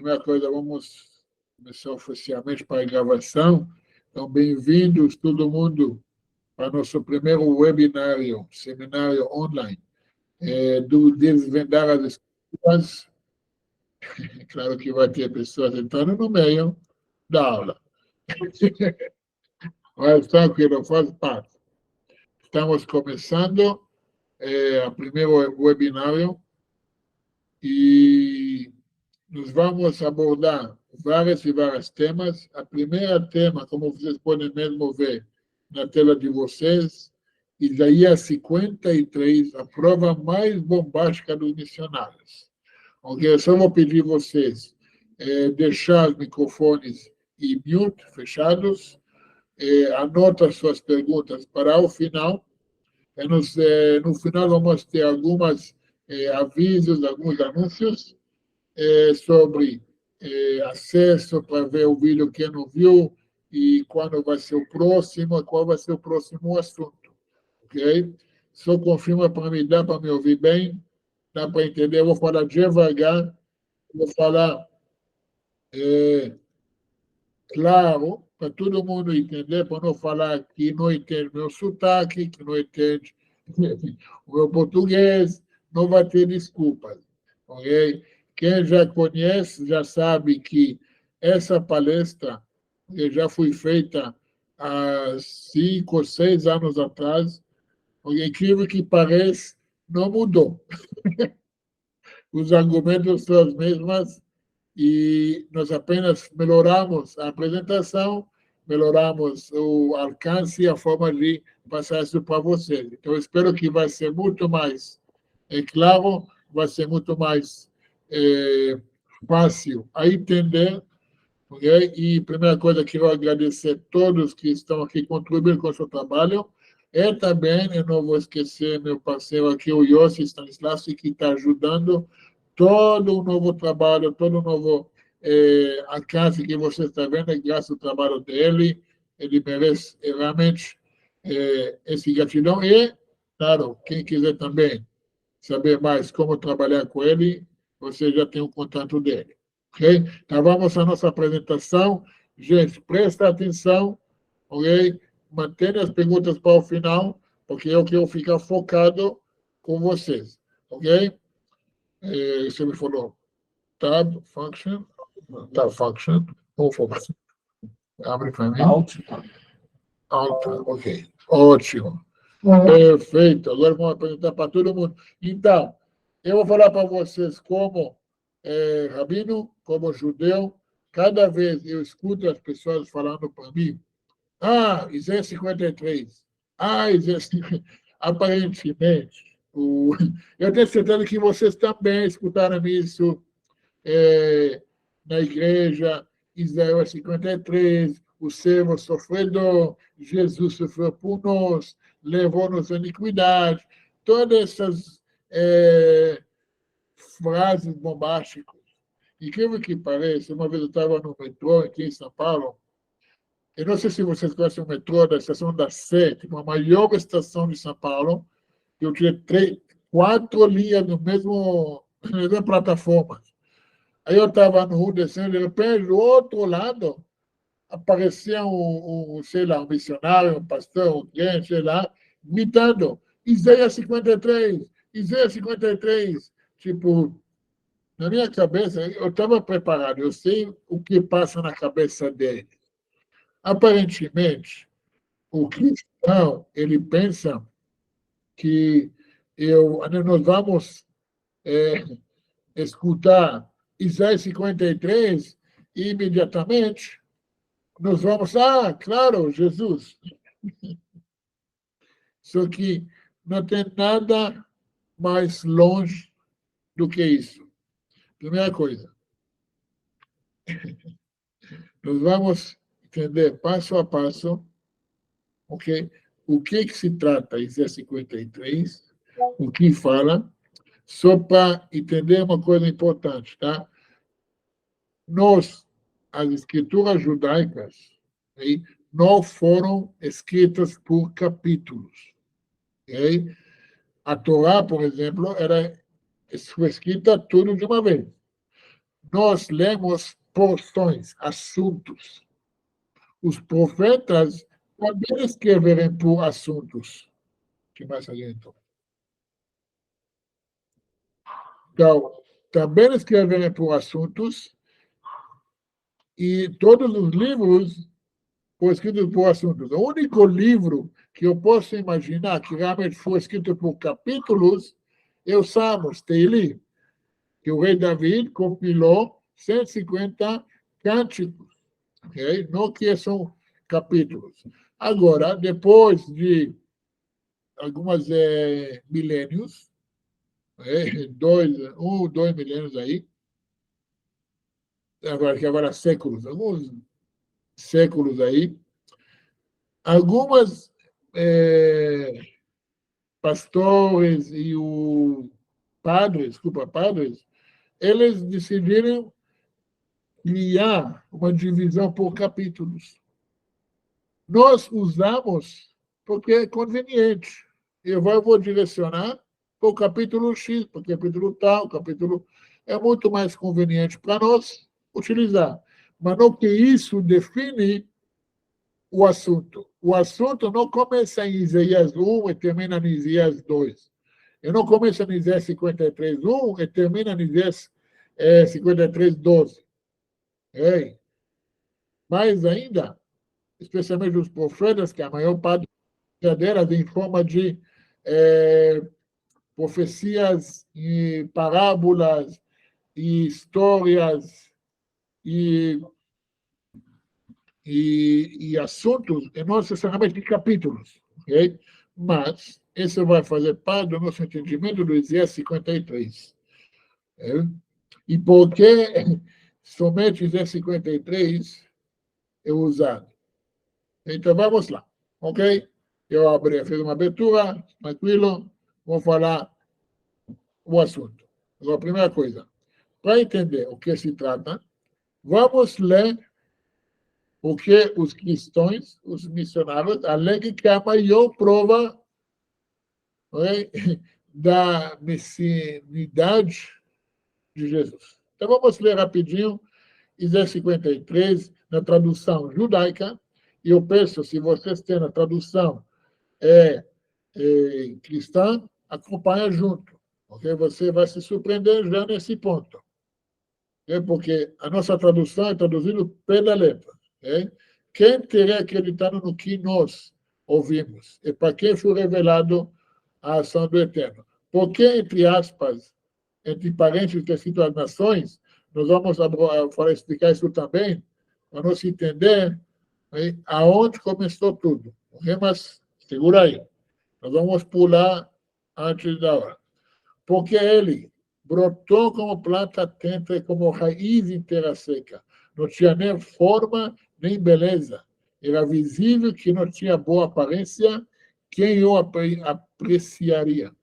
primeira coisa, vamos começar oficialmente para a gravação. Então, bem-vindos todo mundo para nosso primeiro webinário, seminário online, do Desvendar as Escrituras. Claro que vai ter pessoas entrando no meio da aula. Mas tranquilo, faz parte. Estamos começando o primeiro webinário e nós vamos abordar vários temas. A primeira tema, como vocês podem mesmo ver na tela de vocês, Isaías 53, a prova mais bombástica dos missionários. Ok? Eu só vou pedir vocês deixar os microfones e mute fechados, anota suas perguntas para o final. No final vamos ter alguns avisos, alguns anúncios sobre acesso para ver o vídeo que não viu e quando vai ser o próximo, qual vai ser o próximo assunto, ok? Só confirma para mim, dá para me ouvir bem? Dá para entender? Eu vou falar devagar, vou falar claro, para todo mundo entender, para não falar que não entende meu sotaque, que não entende o meu português, não vai ter desculpas, ok? Quem já conhece já sabe que essa palestra já foi feita há 5 ou 6 anos atrás, por incrível que pareça, não mudou. Os argumentos são os mesmos e nós apenas melhoramos a apresentação, melhoramos o alcance e a forma de passar isso para vocês. Então, eu espero que vai ser muito mais claro, vai ser muito mais fácil a entender. Okay? E, primeira coisa, quero agradecer a todos que estão aqui contribuindo com o seu trabalho. E também, eu não vou esquecer meu parceiro aqui, o Yossi Stanislavski, que está ajudando todo o novo trabalho, todo o novo alcance que você está vendo, é graças ao trabalho dele. Ele merece realmente esse gratidão. E, claro, quem quiser também saber mais como trabalhar com ele, você já tem o contato dele. Ok? Então, vamos à nossa apresentação. Gente, presta atenção, ok? Mantenha as perguntas para o final, porque eu quero ficar focado com vocês, ok? Você me falou tab, function, por favor. Abre para mim. Alt, ok. Ótimo. Perfeito. Agora vamos apresentar para todo mundo. Então, eu vou falar para vocês como rabino, como judeu. Cada vez eu escuto as pessoas falando para mim, Isaías 53. Isaías 53. Aparentemente, eu tenho certeza que vocês também escutaram isso na igreja, Isaías 53, o servo sofredor, Jesus sofreu por nós, levou-nos à iniquidade, todas essas frases bombásticas. Incrível que pareça, uma vez eu estava no metrô aqui em São Paulo, eu não sei se vocês conhecem o metrô da estação da Sé, a maior estação de São Paulo, eu tinha 4 linhas no na mesma plataforma. Aí eu estava no rua descendo, de repente, do outro lado, aparecia sei lá, um missionário, um pastor, um crente, sei lá, gritando, Isaías 53, Isaías 53. Tipo, na minha cabeça, eu estava preparado, eu sei o que passa na cabeça dele. Aparentemente, o cristão, ele pensa que nós vamos escutar Isaías 53 e imediatamente nós vamos, claro, Jesus. Só que não tem nada mais longe do que isso. Primeira coisa, nós vamos entender passo a passo, ok? O que se trata Isaías 53, o que fala, só para entender uma coisa importante, tá? As escrituras judaicas não foram escritas por capítulos. Okay? A Torá, por exemplo, foi escrita tudo de uma vez. nós lemos porções, assuntos. Os profetas também escreverem por assuntos. Que mais adiantou? Então, também escreverem por assuntos, e todos os livros foram escritos por assuntos. O único livro que eu posso imaginar que realmente foi escrito por capítulos é o Salmos, Teili, que o rei David compilou 150 cânticos, okay? Não que são capítulos. Agora, depois de alguns milênios, dois milênios aí, agora séculos, alguns séculos aí, algumas pastores e padres, eles decidiram criar uma divisão por capítulos. Nós usamos porque é conveniente. Eu vou direcionar para o capítulo X, para o capítulo tal, capítulo... É muito mais conveniente para nós utilizar. Mas não que isso define o assunto. O assunto não começa em Isaías 1 e termina em Isaías 2. Eu não começo em Isaías 53, 1 e termina em Isaías 53, 12. Mais ainda, especialmente os profetas, que a maior parte delas em forma de profecias e parábolas e histórias e assuntos, e não necessariamente capítulos. Okay? Mas isso vai fazer parte do nosso entendimento do Isaías 53. E por que somente Isaías 53 é usado? Então, vamos lá. Ok? Eu fiz uma abertura, tranquilo, vou falar o assunto. Agora, a primeira coisa, para entender o que se trata, vamos ler o que os cristãos, os missionários, alegam que é a maior prova da messianidade de Jesus. Então, vamos ler rapidinho, Isaías 53, na tradução judaica, e eu peço, se vocês têm a tradução cristã, acompanha junto, porque você vai se surpreender já nesse ponto. Porque a nossa tradução é traduzida pela letra. Quem teria acreditado no que nós ouvimos? E para quem foi revelado a ação do Eterno? Porque, entre aspas, entre parênteses, que é escrito as nações, nós vamos explicar isso também, para nós entender aonde começou tudo. Mas segura aí. Nós vamos pular antes da hora. Porque ele brotou como planta tenta e como raiz inteira seca. Não tinha nem forma, nem beleza. Era visível que não tinha boa aparência. Quem o apreciaria?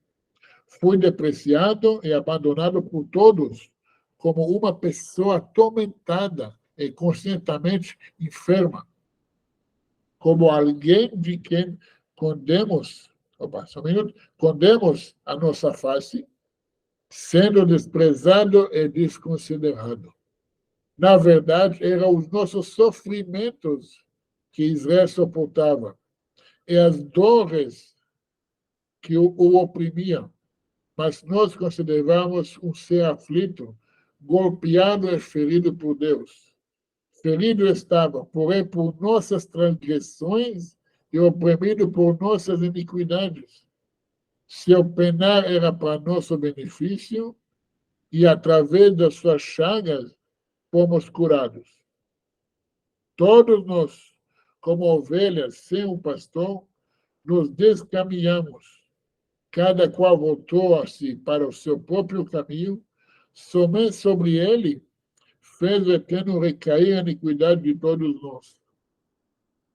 Foi depreciado e abandonado por todos, como uma pessoa atormentada e constantemente enferma. Como alguém de quem condemos a nossa face, sendo desprezado e desconsiderado. Na verdade, eram os nossos sofrimentos que Israel suportava e as dores que o oprimiam. Mas nós considerávamos um ser aflito, golpeado e ferido por Deus. Ferido estava, porém, por nossas transgressões e oprimido por nossas iniquidades. Seu penar era para nosso benefício, e através das suas chagas fomos curados. Todos nós, como ovelhas sem um pastor, nos descaminhamos. Cada qual voltou-se para o seu próprio caminho, somente sobre ele fez o Eterno recair a iniquidade de todos nós.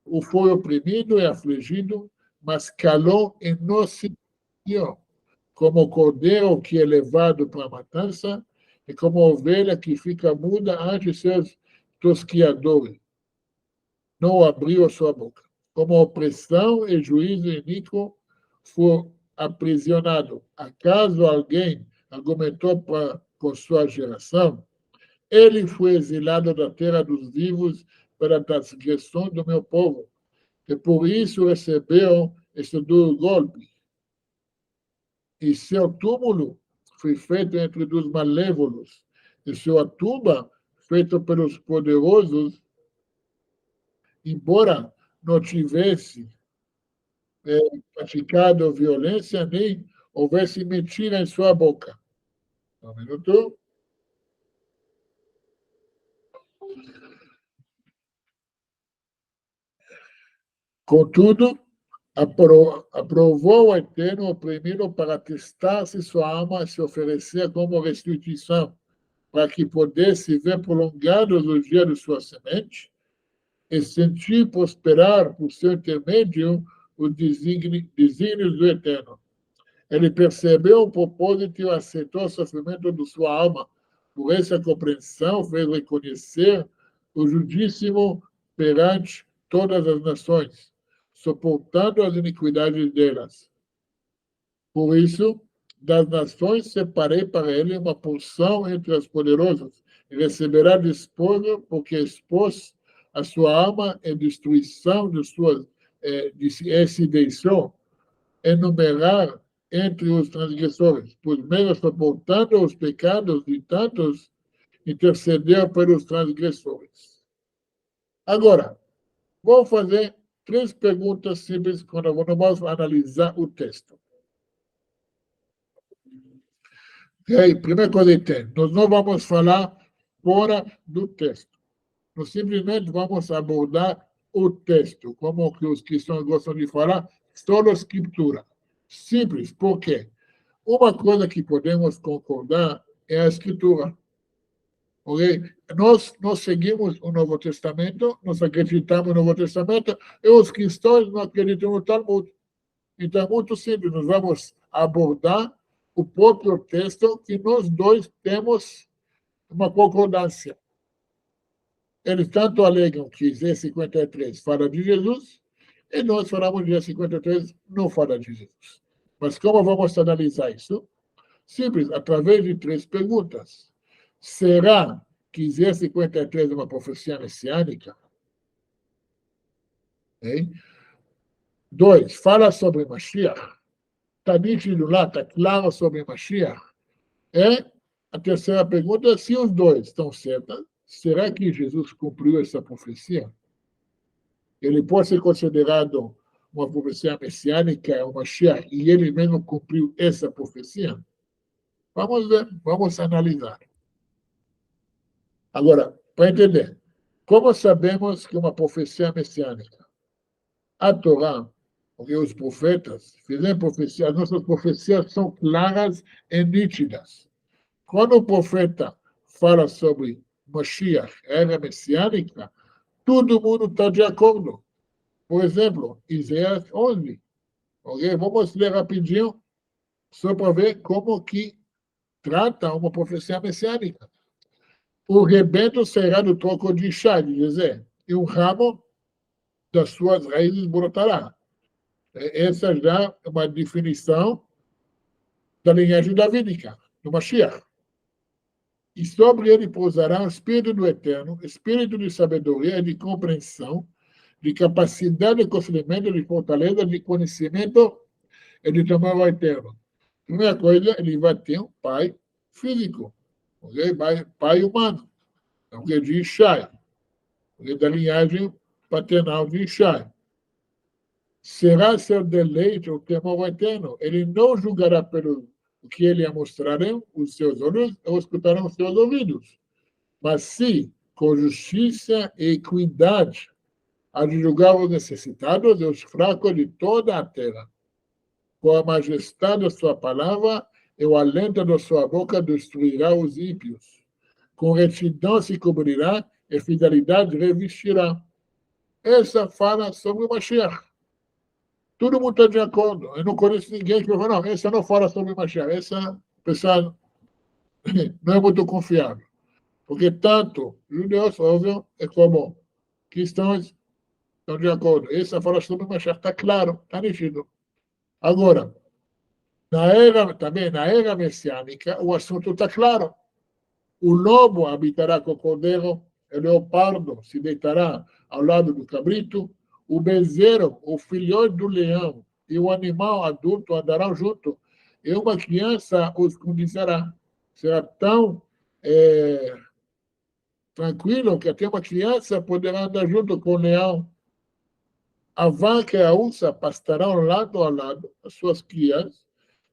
O foi oprimido e afligido, mas calou e não se deu, como o cordeiro que é levado para a matança, e como a ovelha que fica muda ante seus tosquiadores. Não abriu a sua boca. Como opressão e juízo iníquo foi aprisionado. Acaso alguém argumentou com sua geração? ele foi exilado da terra dos vivos pela transgressão do meu povo, e por isso recebeu este duro golpe. E seu túmulo foi feito entre dos malévolos, e sua tumba feita pelos poderosos, embora não tivesse praticado violência, nem houvesse mentira em sua boca. Um minuto. Contudo, aprovou o Eterno oprimi-lo para testar se sua alma se oferecer como restituição, para que pudesse ver prolongados os dias de sua semente e sentir prosperar por seu intermédio os desígnios do Eterno. Ele percebeu o propósito e aceitou o sofrimento de sua alma. Por essa compreensão, fez reconhecer o Judíssimo perante todas as nações, suportando as iniquidades delas. Por isso, das nações separei para ele uma porção entre os poderosos, e receberá despojo, porque expôs a sua alma em destruição de suas, e se deixou enumerar entre os transgressores, por meio suportando os pecados de tantos, intercedeu pelos transgressores. Agora, vou fazer 3 perguntas simples quando vamos analisar o texto. Okay? Primeira coisa que tem, nós não vamos falar fora do texto. Nós simplesmente vamos abordar o texto, como que os cristãos gostam de falar, só a escritura. Simples, por quê? Uma coisa que podemos concordar é a escritura. Okay? Nós seguimos o Novo Testamento, nós acreditamos no Novo Testamento, e os cristãos não acreditam no Talmud. Então, é muito simples, nós vamos abordar o próprio texto que nós dois temos uma concordância. Eles tanto alegam que Isaías 53 fala de Jesus, e nós falamos que Isaías 53 não fala de Jesus. Mas como vamos analisar isso? Simples, através de 3 perguntas. Será que Isaías 53 é uma profecia messiânica? Hein? 2, fala sobre Mashiach. Está nítido lá, está claro sobre Mashiach. E a terceira pergunta, se os dois estão certos, será que Jesus cumpriu essa profecia? Ele pode ser considerado uma profecia messiânica, uma Mashiach, e ele mesmo cumpriu essa profecia? Vamos ver, vamos analisar. Agora, para entender, como sabemos que uma profecia messiânica? A Torá, porque os profetas fizeram profecia, as nossas profecias são claras e nítidas. Quando o profeta fala sobre Mashiach, era messiânica, todo mundo está de acordo. Por exemplo, Isaías 11. Okay? Vamos ler rapidinho, só para ver como que trata uma profecia messiânica. O rebento será do tronco de chá, de José, e o ramo das suas raízes brotará. Essa já é uma definição da linhagem davídica, do Mashiach. E sobre ele pousará o Espírito do Eterno, Espírito de sabedoria e de compreensão, de capacidade de conhecimento, de fortaleza, de conhecimento e de temor ao Eterno. Primeira coisa, ele vai ter um pai físico, okay? Pai humano, okay? De Ishai, okay? Da linhagem paternal de Ishai. Será seu deleite o temor ao Eterno. Ele não julgará pelo que ele mostrará os seus olhos ou escutarão os seus ouvidos. Mas sim, com justiça e equidade, há de julgar os necessitados e os fracos de toda a terra. Com a majestade da sua palavra e o alento da sua boca destruirá os ímpios. Com retidão se cobrirá e fidelidade revestirá. Essa fala sobre o Mashiach. Todo mundo está de acordo. Eu não conheço ninguém que vai falar, não, essa não fala sobre Mashiach. Essa pessoa não é muito confiável. Porque tanto judeus, óbvio, como cristãos estão de acordo. Essa fala sobre Mashiach, está claro, está nítido. Agora, também na era messiânica, o assunto está claro. O lobo habitará com o cordeiro, o leopardo se deitará ao lado do cabrito, o bezerro, o filhote do leão e o animal adulto andarão junto, e uma criança os conduzirá. Será tão tranquilo que até uma criança poderá andar junto com o leão. A vaca e a ursa pastarão lado a lado, as suas crias,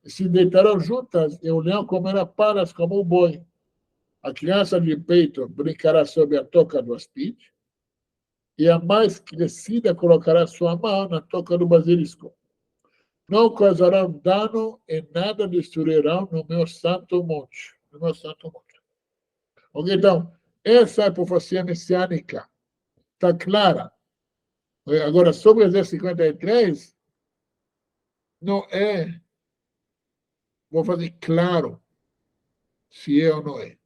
e se deitarão juntas, e o leão comerá palhas como o boi. A criança de peito brincará sobre a toca do aspide, e a mais crescida colocará sua mão na toca do basilisco. Não causarão dano e nada destruirão no meu santo monte. No meu santo monte. Ok, então, essa é a profecia messiânica. Está clara. Agora, sobre o Ezequiel 53, não é, vou fazer claro se é ou não é.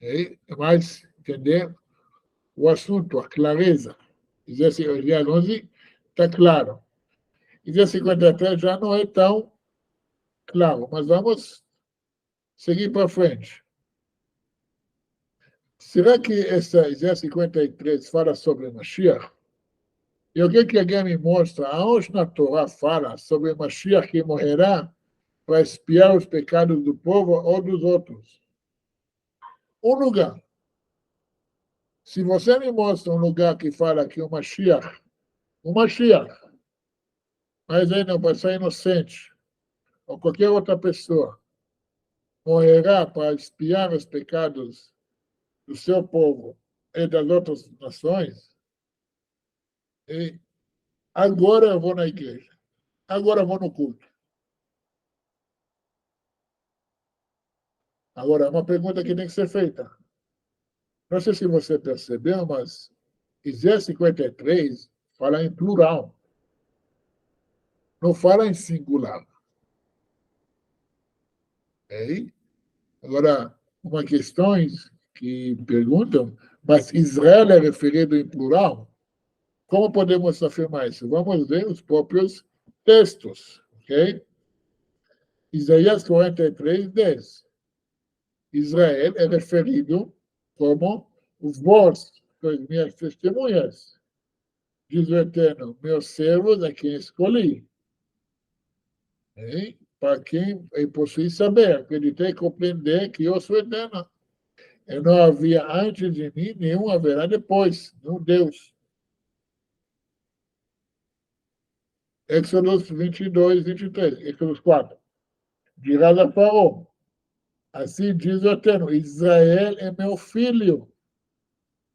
É mais entender o assunto, a clareza. Ezequiel 11 está claro. Ezequiel 53 já não é tão claro, mas vamos seguir para frente. Será que essa Isaías 53 fala sobre Mashiach? E o que alguém me mostra? Aonde na Torá fala sobre Mashiach que morrerá para expiar os pecados do povo ou dos outros? Um lugar. Se você me mostra um lugar que fala que o Mashiach, mas aí não vai ser inocente, ou qualquer outra pessoa, morrerá para expiar os pecados do seu povo e das outras nações, e agora eu vou na igreja, agora eu vou no culto. Agora, uma pergunta que tem que ser feita. Não sei se você percebeu, mas Isaías 53 fala em plural, não fala em singular. Okay? Agora, uma questão que perguntam, mas Israel é referido em plural? Como podemos afirmar isso? Vamos ver os próprios textos. Ok? Isaías 43, 10. Israel é referido como vós, minhas testemunhas, diz o Eterno, meus servos a quem escolhi. Para quem possui saber, acreditar e compreender que eu sou Eterno. Eu não havia antes de mim, nenhum haverá depois, nenhum Deus. Êxodo 22, 23, Êxodo 4. Dirás a Faraó, assim diz o Eterno, Israel é meu filho,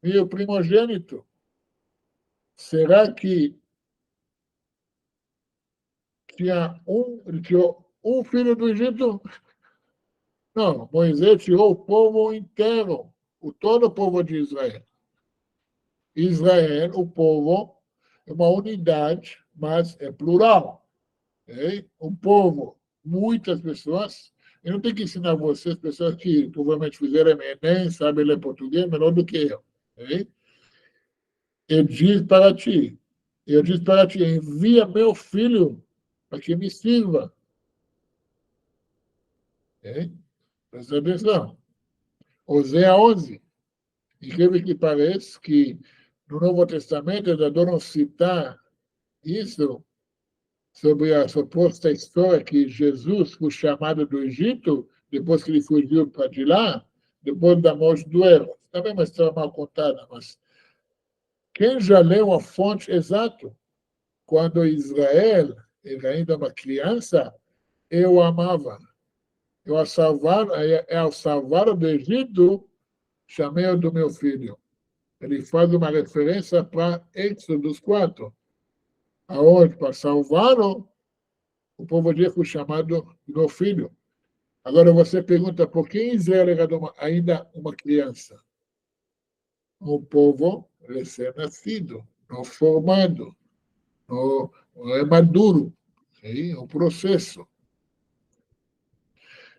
meu primogênito. Será que tinha um filho do Egito? Não, Moisés tirou o povo inteiro, todo o povo de Israel. Israel, o povo, é uma unidade, mas é plural. O povo, muitas pessoas, eu não tenho que ensinar vocês, pessoas que provavelmente fizeram Enem, sabem ler português melhor do que eu. Eu disse para ti, envia meu filho para que me sirva. Presta atenção. Oséias 11. Incrível que pareça que no Novo Testamento eles adoram citar isso sobre a suposta história que Jesus foi chamado do Egito, depois que ele fugiu para de lá, depois da morte do Herodes. Também uma história mal contada, mas quem já leu a fonte exata? Quando Israel era ainda uma criança, eu amava. Eu ao salvar do Egito, chamei-o do meu filho. Ele faz uma referência para Êxodo 4, aonde, para salvá-lo, o povo de foi chamado de meu filho. Agora você pergunta, por que Israel era ainda uma criança? Um povo recém-nascido, não formado, não é maduro. É um processo.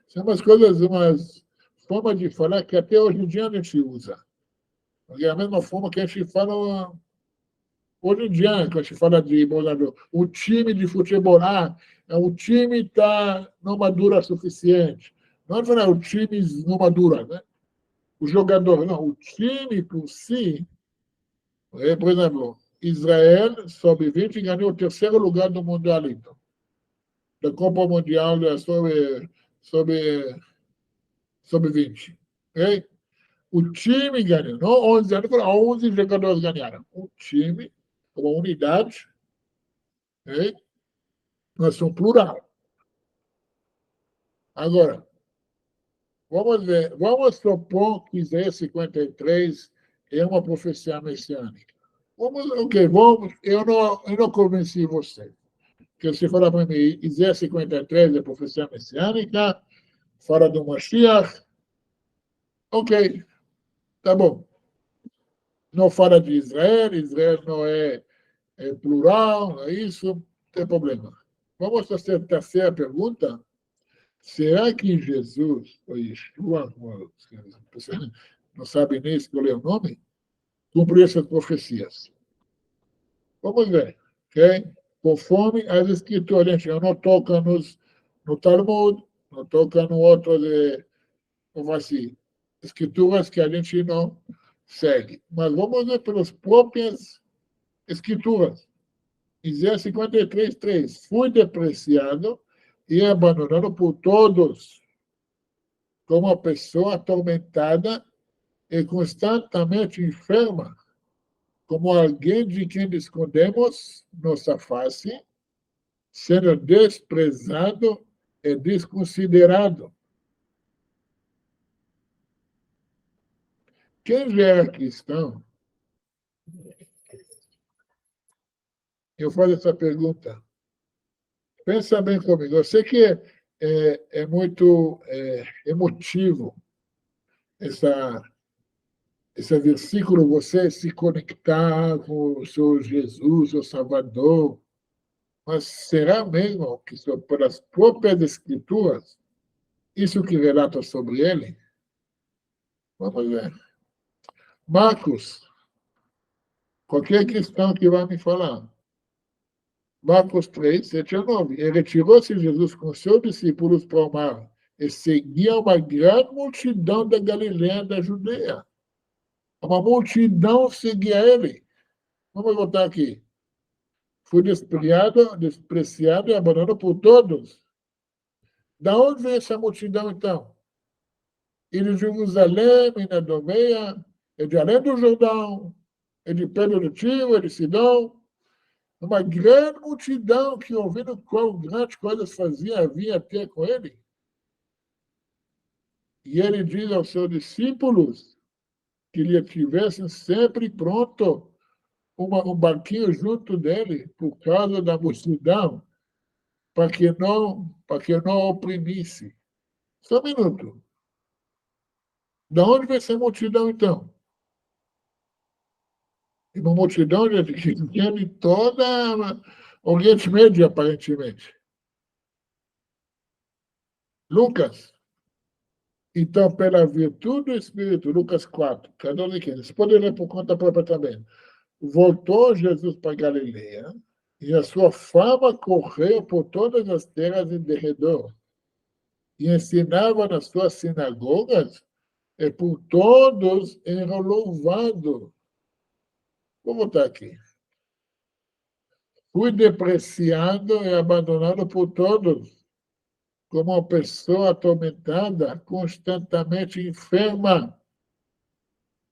São umas coisas, umas formas de falar que até hoje em dia a gente usa. É a mesma forma que a gente fala hoje em dia, quando a gente fala de o time de futebol, o time está não madura o suficiente, Não é falar o time numa dura, né? O jogador, não, o time por si, por exemplo, Israel, sub-20, ganhou o terceiro lugar do Mundialito, da Copa Mundial sub-20. Okay? O time ganhou, não 11 anos, 11 jogadores ganharam. O time, como unidade, okay? Nós somos plural. Agora, vamos ver, vamos supor que Isaías 53 é uma profecia messiânica. Vamos, eu não convenci você. Porque você fala para mim, Isaías 53 é profecia messiânica, fala do Mashiach, ok, tá bom. Não fala de Israel, Israel não é plural, não é isso, não tem problema. Vamos fazer a terceira pergunta. Será que Jesus, ou Yeshua, você não sabe nem escolher o nome, cumpriu essas profecias? Vamos ver, ok? Conforme as escrituras, a gente não toca no Talmud, não toca no outro, como assim, escrituras que a gente não segue. Mas vamos ver pelas próprias escrituras. Isaías 53:3. Fui depreciado e abandonado por todos, como uma pessoa atormentada e constantemente enferma, como alguém de quem escondemos nossa face, sendo desprezado e desconsiderado. Quem já é cristão, eu faço essa pergunta. Pensa bem comigo. Eu sei que é muito emotivo esse versículo, você se conectar com o seu Jesus, o Salvador. Mas será mesmo que, pelas próprias Escrituras, isso que relata sobre ele? Vamos ver. Marcos, qualquer cristão que vai me falar. Marcos 3, 7 a 9. E retirou-se Jesus com seus discípulos para o mar e seguia uma grande multidão da Galiléia da Judeia. Uma multidão seguia ele. Vamos voltar aqui. Foi despreciado e abandonado por todos. Da onde vem essa multidão, então? E de Jerusalém, e na Idumeia, e de além do Jordão, e de Pedro do Tiro, e de Sidom. Uma grande multidão que, ouvindo qual grandes coisas fazia, vinha até com ele. E ele diz aos seus discípulos que lhe tivessem sempre pronto um barquinho junto dele, por causa da multidão, para que não oprimisse. Só um minuto. De onde vem essa multidão, então? E uma multidão que vinha de toda o Oriente Médio, aparentemente. Lucas. Então, pela virtude do Espírito, Lucas 4, 14 e 15. Você pode ler por conta própria também. Voltou Jesus para Galileia e a sua fama correu por todas as terras em derredor. E ensinava nas suas sinagogas e por todos era louvado. Vou botar aqui. Fui depreciado e abandonado por todos, como uma pessoa atormentada, constantemente enferma.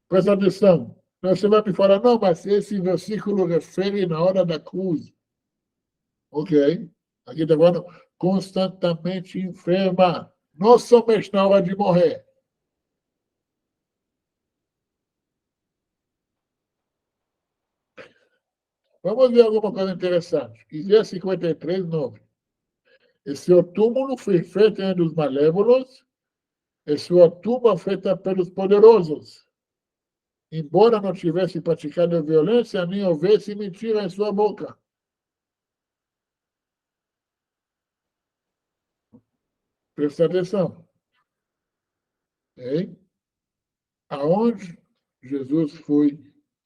Presta atenção. Você vai me falar, não, mas esse versículo refere na hora da cruz. Ok. Aqui está falando, constantemente enferma. Não somente na hora de morrer. Vamos ver alguma coisa interessante. Isaías 53, 9. E seu túmulo foi feito entre os malévolos, e sua tumba feita pelos poderosos. Embora não tivesse praticado violência, nem houvesse mentira em sua boca. Presta atenção. Okay? Aonde Jesus foi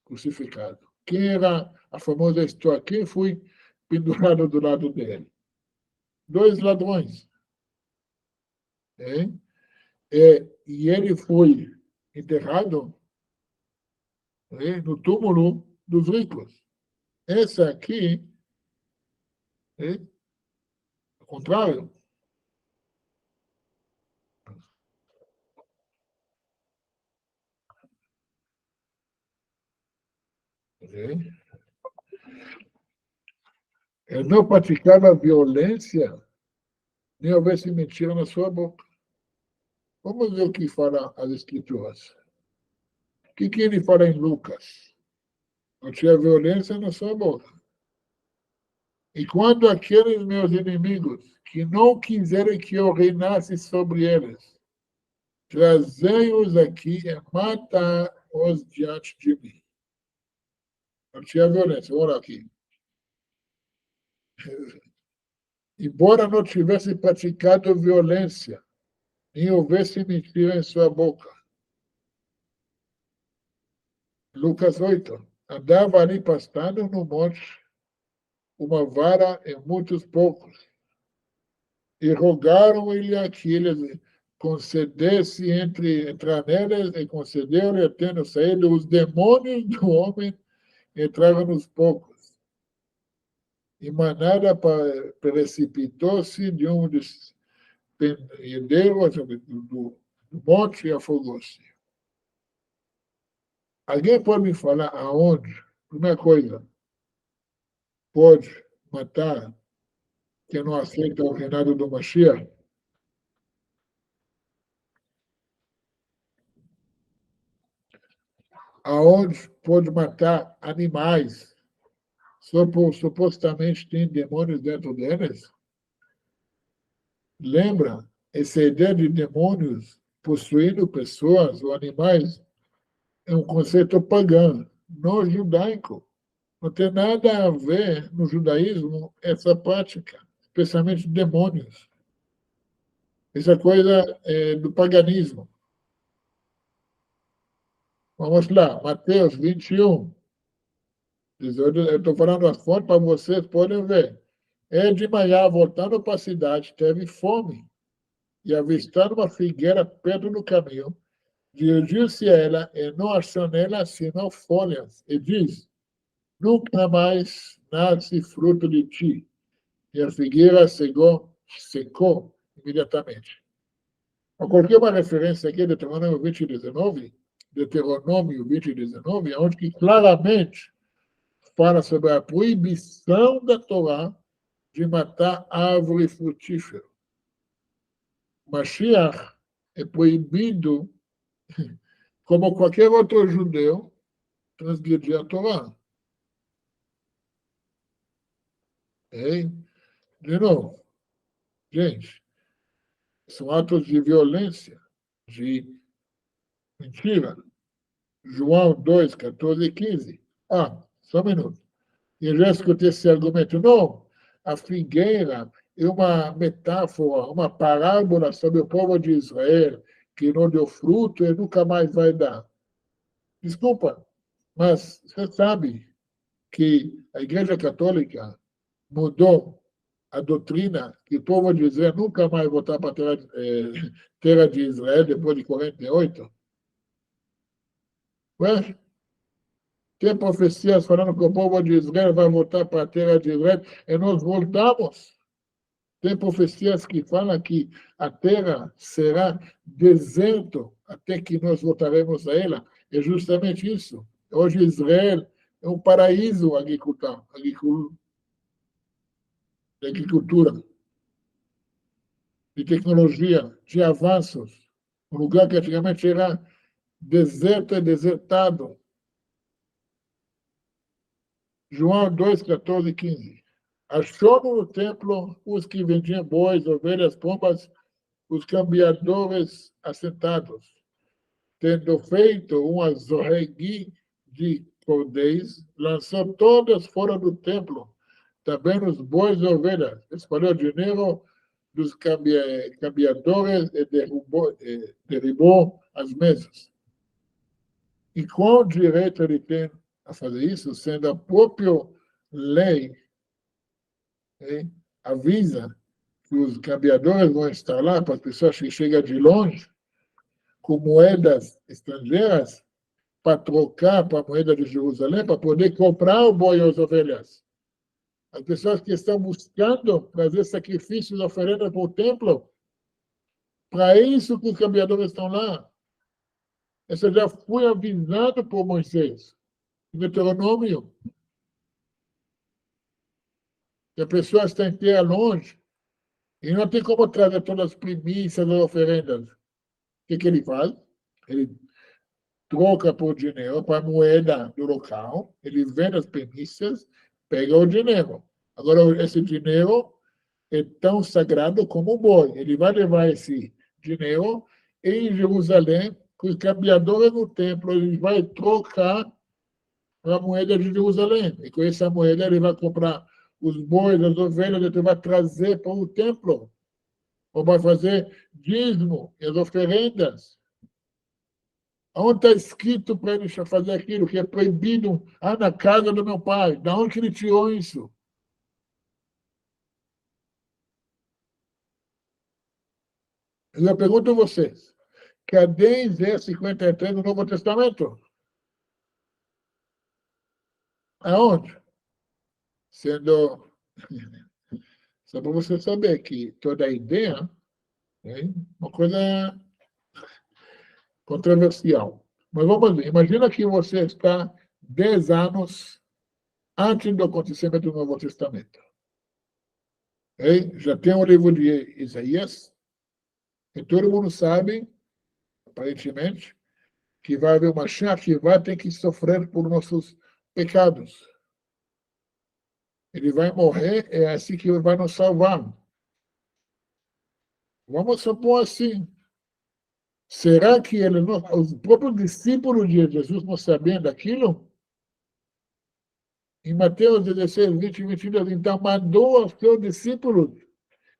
crucificado? Quem era a famosa história? Quem foi pendurado do lado dele? Dois ladrões. Okay? E ele foi enterrado no túmulo dos ricos. Essa aqui, ao contrário. Ele não praticava violência, nem houvesse mentira na sua boca. Vamos ver o que fala as Escrituras. O que ele fala em Lucas? Não tinha violência na sua boca. E quando aqueles meus inimigos, que não quiserem que eu reinasse sobre eles, trazei-os aqui e mata-os diante de mim. Não tinha violência. Olha aqui. Embora não tivesse praticado violência, nem houvesse mentira em sua boca. Lucas 8. Andava ali pastando no monte uma vara e muitos poucos. E rogaram-lhe que ele concedesse entrar neles, e concedeu-lhe, tendo saído os demônios do homem, entraram nos poucos. E manada precipitou-se de um dos pendeiros do monte e afogou-se. Alguém pode me falar aonde? Primeira coisa, pode matar quem não aceita o reinado do Mashiach? Aonde pode matar animais? Supostamente tem demônios dentro deles? Lembra? Essa ideia de demônios possuindo pessoas ou animais é um conceito pagão, não judaico. Não tem nada a ver no judaísmo essa prática, especialmente demônios. Essa coisa é do paganismo. Vamos lá, Mateus 21. Eu estou falando as fontes para vocês podem ver. De manhã, voltando para a cidade, teve fome. E avistando uma figueira perto do caminho, dirigiu-se a ela e não achou nela senão folhas. E diz: nunca mais nasce fruto de ti. E a figueira secou imediatamente. Eu coloquei uma referência aqui, Deuteronômio 20, 19, Deuteronômio 20, 19, onde que claramente fala sobre a proibição da Torá de matar árvore frutífera. Mashiach é proibido, como qualquer outro judeu, transgredir a Torá. De novo, gente, são atos de violência, de mentira. João 2, 14 e 15. Só um minuto. Eu já escutei esse argumento. Não, a figueira é uma metáfora, uma parábola sobre o povo de Israel, que não deu fruto e nunca mais vai dar. Desculpa, mas você sabe que a Igreja Católica mudou a doutrina que o povo de Israel nunca mais voltar para a terra de Israel depois de 48? Ué? Tem profecias falando que o povo de Israel vai voltar para a terra de Israel e nós voltamos. Tem profecias que falam que a terra será deserto até que nós voltaremos a ela. É justamente isso. Hoje Israel é um paraíso de agricultura, de tecnologia, de avanços. Um lugar que antigamente era deserto e desertado. João 2, 14 e 15. Achou no templo os que vendiam bois, ovelhas, pombas, os cambiadores assentados, tendo feito uma zorregui de cordéis, lançou todas fora do templo, também os bois e ovelhas, espalhou dinheiro dos cambiadores e derrubou as mesas. E qual direito ele tem a fazer isso, sendo a própria lei avisa que os cambiadores vão estar lá para as pessoas que chegam de longe? com moedas estrangeiras para trocar para a moeda de Jerusalém, para poder comprar o boi e as ovelhas. As pessoas que estão buscando trazer sacrifícios e oferendas para o templo, para isso que os cambiadores estão lá. Isso já foi avisado por Moisés, em Deuteronômio. Que a pessoa está inteira longe e não tem como trazer todas as primícias das oferendas. O que ele faz? Ele troca por dinheiro, para a moeda do local, ele vende as primícias, pega o dinheiro. Agora, esse dinheiro é tão sagrado como o boi. Ele vai levar esse dinheiro em Jerusalém, com os cambiadores no templo, ele vai trocar a moeda de Jerusalém. E com essa moeda ele vai comprar os bois, as ovelhas, ele vai trazer para o templo. Ou vai fazer dízimo e as oferendas. Onde está escrito para ele fazer aquilo que é proibido? Ah, na casa do meu pai. Da onde ele tirou isso? Eu pergunto a vocês, cadê Isaías 53 do Novo Testamento? Aonde? Sendo... Só para você saber que toda a ideia é uma coisa controversial. Mas vamos ver. Imagina que você está 10 anos antes do acontecimento do Novo Testamento. Já tem o livro de Isaías, e todo mundo sabe, aparentemente, que vai haver uma chance que vai ter que sofrer por nossos pecados. Ele vai morrer, é assim que ele vai nos salvar. Vamos supor assim. Será que ele não, os próprios discípulos de Jesus não sabiam daquilo? Em Mateus 16, 20 e 22, então mandou aos seus discípulos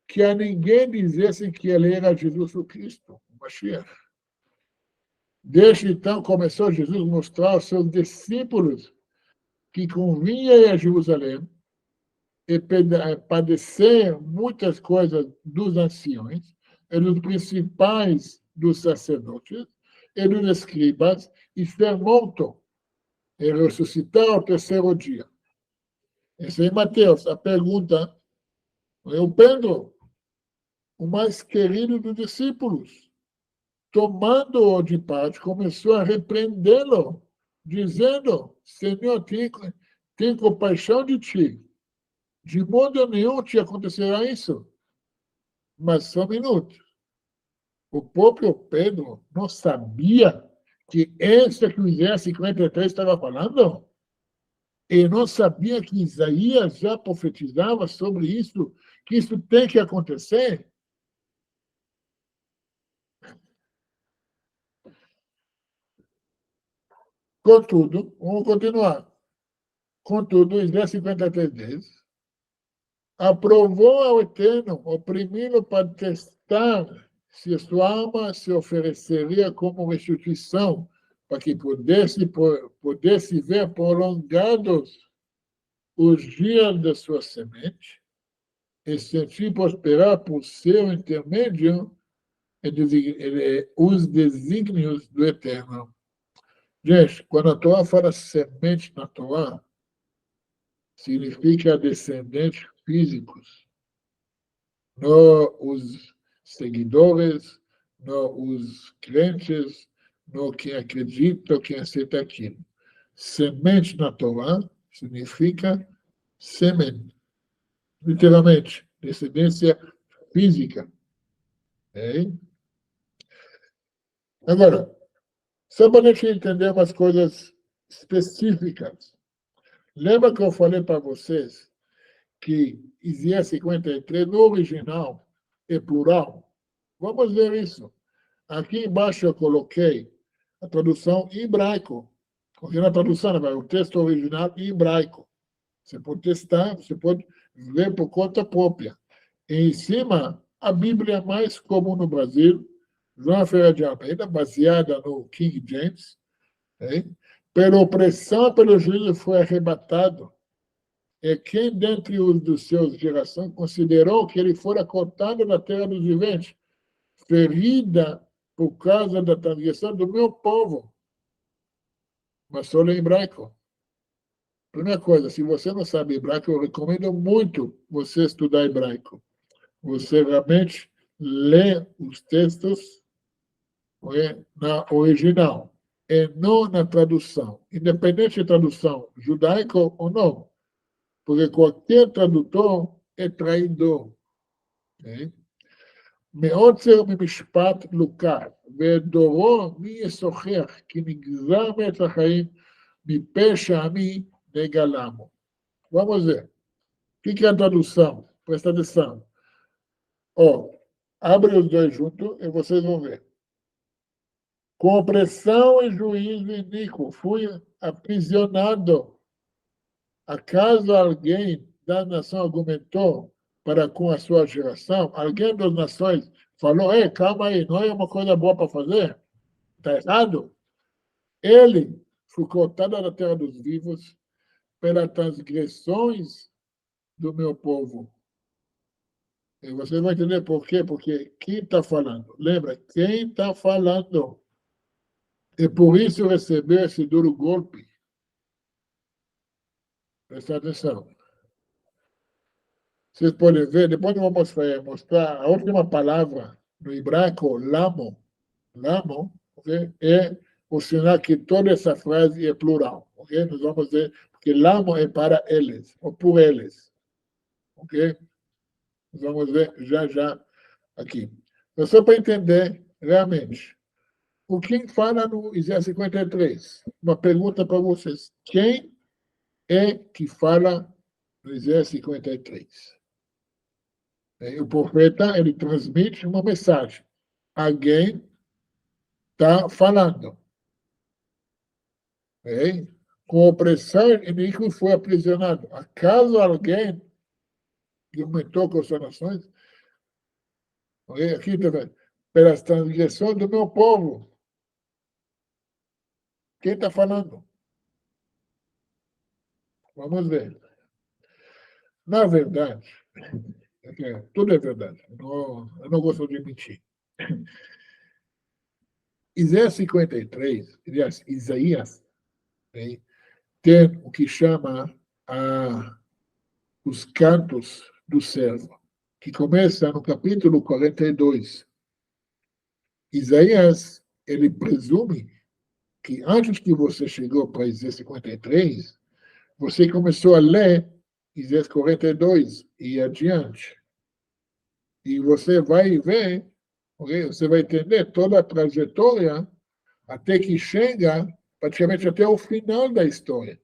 que a ninguém dissessem que ele era Jesus o Cristo, o Mashiach. Desde então começou Jesus a mostrar aos seus discípulos que convinha ir a Jerusalém e padecer muitas coisas dos anciões e dos principais dos sacerdotes e dos escribas e ser morto e ressuscitar ao terceiro dia. Isso é em Mateus. A pergunta é o Pedro, o mais querido dos discípulos, tomando-o de parte, começou a repreendê-lo, dizendo: Senhor, tem compaixão de ti. De modo nenhum te acontecerá isso. Mas só um minuto. O próprio Pedro não sabia que esse que o Isaías 53 estava falando. Ele não sabia que Isaías já profetizava sobre isso, que isso tem que acontecer. Contudo, vamos continuar. Contudo, Isaías 53 diz: aprovou ao Eterno oprimi-lo para testar se sua alma se ofereceria como restituição, para que pudesse ver prolongados os dias da sua semente e sentir prosperar por seu intermédio os desígnios do Eterno. Gente, quando a Torá fala semente na Torá, significa descendentes físicos, não os seguidores, não os crentes, não quem acredita, quem aceita aquilo. Semente na Torá significa semente, literalmente, descendência física. Okay? Agora, só para a gente entender umas coisas específicas. Lembra que eu falei para vocês que Isaías 53, no original, é plural? Vamos ver isso. Aqui embaixo eu coloquei a tradução em hebraico. Porque na tradução, o texto original em hebraico. Você pode testar, você pode ver por conta própria. E em cima, a Bíblia mais comum no Brasil, João Ferreira de Almeida, baseada no King James, pela opressão e pelo juízo foi arrebatado. E quem dentre os dos seus gerações considerou que ele fora cortado da terra dos viventes, ferida por causa da transgressão do meu povo, mas só em hebraico. Primeira coisa, se você não sabe hebraico, eu recomendo muito você estudar hebraico. Você realmente lê os textos na original, e não na tradução. Independente de tradução judaica ou não, porque qualquer tradutor é traidor. מעוצר ממשפט לוקח, ודורו מי ישוחח, כי נגזר מעץ החיים, מפשע עמי נגלמו. Vamos ver. O que é a tradução? Presta atenção. Abre os dois juntos e vocês vão ver. Com opressão e juízo iníquo, fui aprisionado. Acaso alguém da nação argumentou para com a sua geração? Alguém das nações falou, calma aí, não é uma coisa boa para fazer? Está errado? Ele foi cortado da terra dos vivos pelas transgressões do meu povo. E você vai entender por quê? Porque quem está falando? Lembra, quem está falando? E por isso recebeu esse duro golpe. Presta atenção. Vocês podem ver, depois eu vou mostrar a última palavra no hebraico, lamo. Lamo, okay? É o sinal que toda essa frase é plural. Okay? Nós vamos ver, porque lamo é para eles, ou por eles. Ok? Nós vamos ver já aqui. Então, só para entender realmente. O que fala no Isaías 53? Uma pergunta para vocês. Quem é que fala no Isaías 53? O profeta, ele transmite uma mensagem. Alguém está falando. Com opressão, inimigo foi aprisionado. Acaso alguém que aumentou com as nações? Aqui está vendo. Pelas transgressões do meu povo. Quem está falando? Vamos ver. Na verdade, tudo é verdade. Eu não gosto de mentir. Isaías 53, aliás, Isaías, tem o que chama os cantos do servo, que começa no capítulo 42. Isaías, ele presume que antes que você chegou para Isaías 53, você começou a ler Isaías 42 e adiante. E você vai ver, você vai entender toda a trajetória até que chega praticamente até o final da história.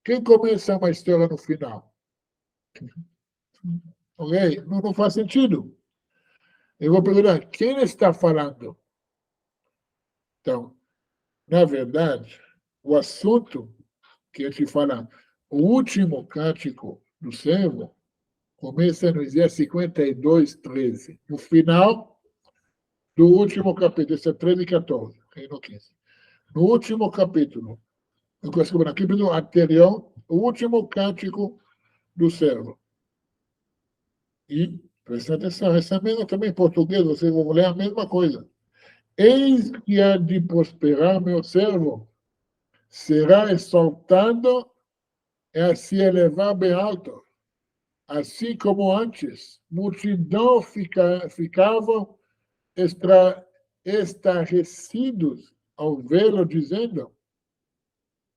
Quem começa uma história no final? Não faz sentido. Eu vou perguntar, quem está falando? Então, na verdade, o assunto que eu te falo, o último cântico do servo, começa no Isaías 52, 13. No final do último capítulo, esse é 13 e 14, no 15. No último capítulo, no capítulo anterior, o último cântico do servo. E, presta atenção, essa mesma também em português, vocês vão ler a mesma coisa. Eis que há de prosperar meu servo, será exaltado e a se elevar bem alto. Assim como antes, multidão ficavam estarrecidos ao vê-lo, dizendo,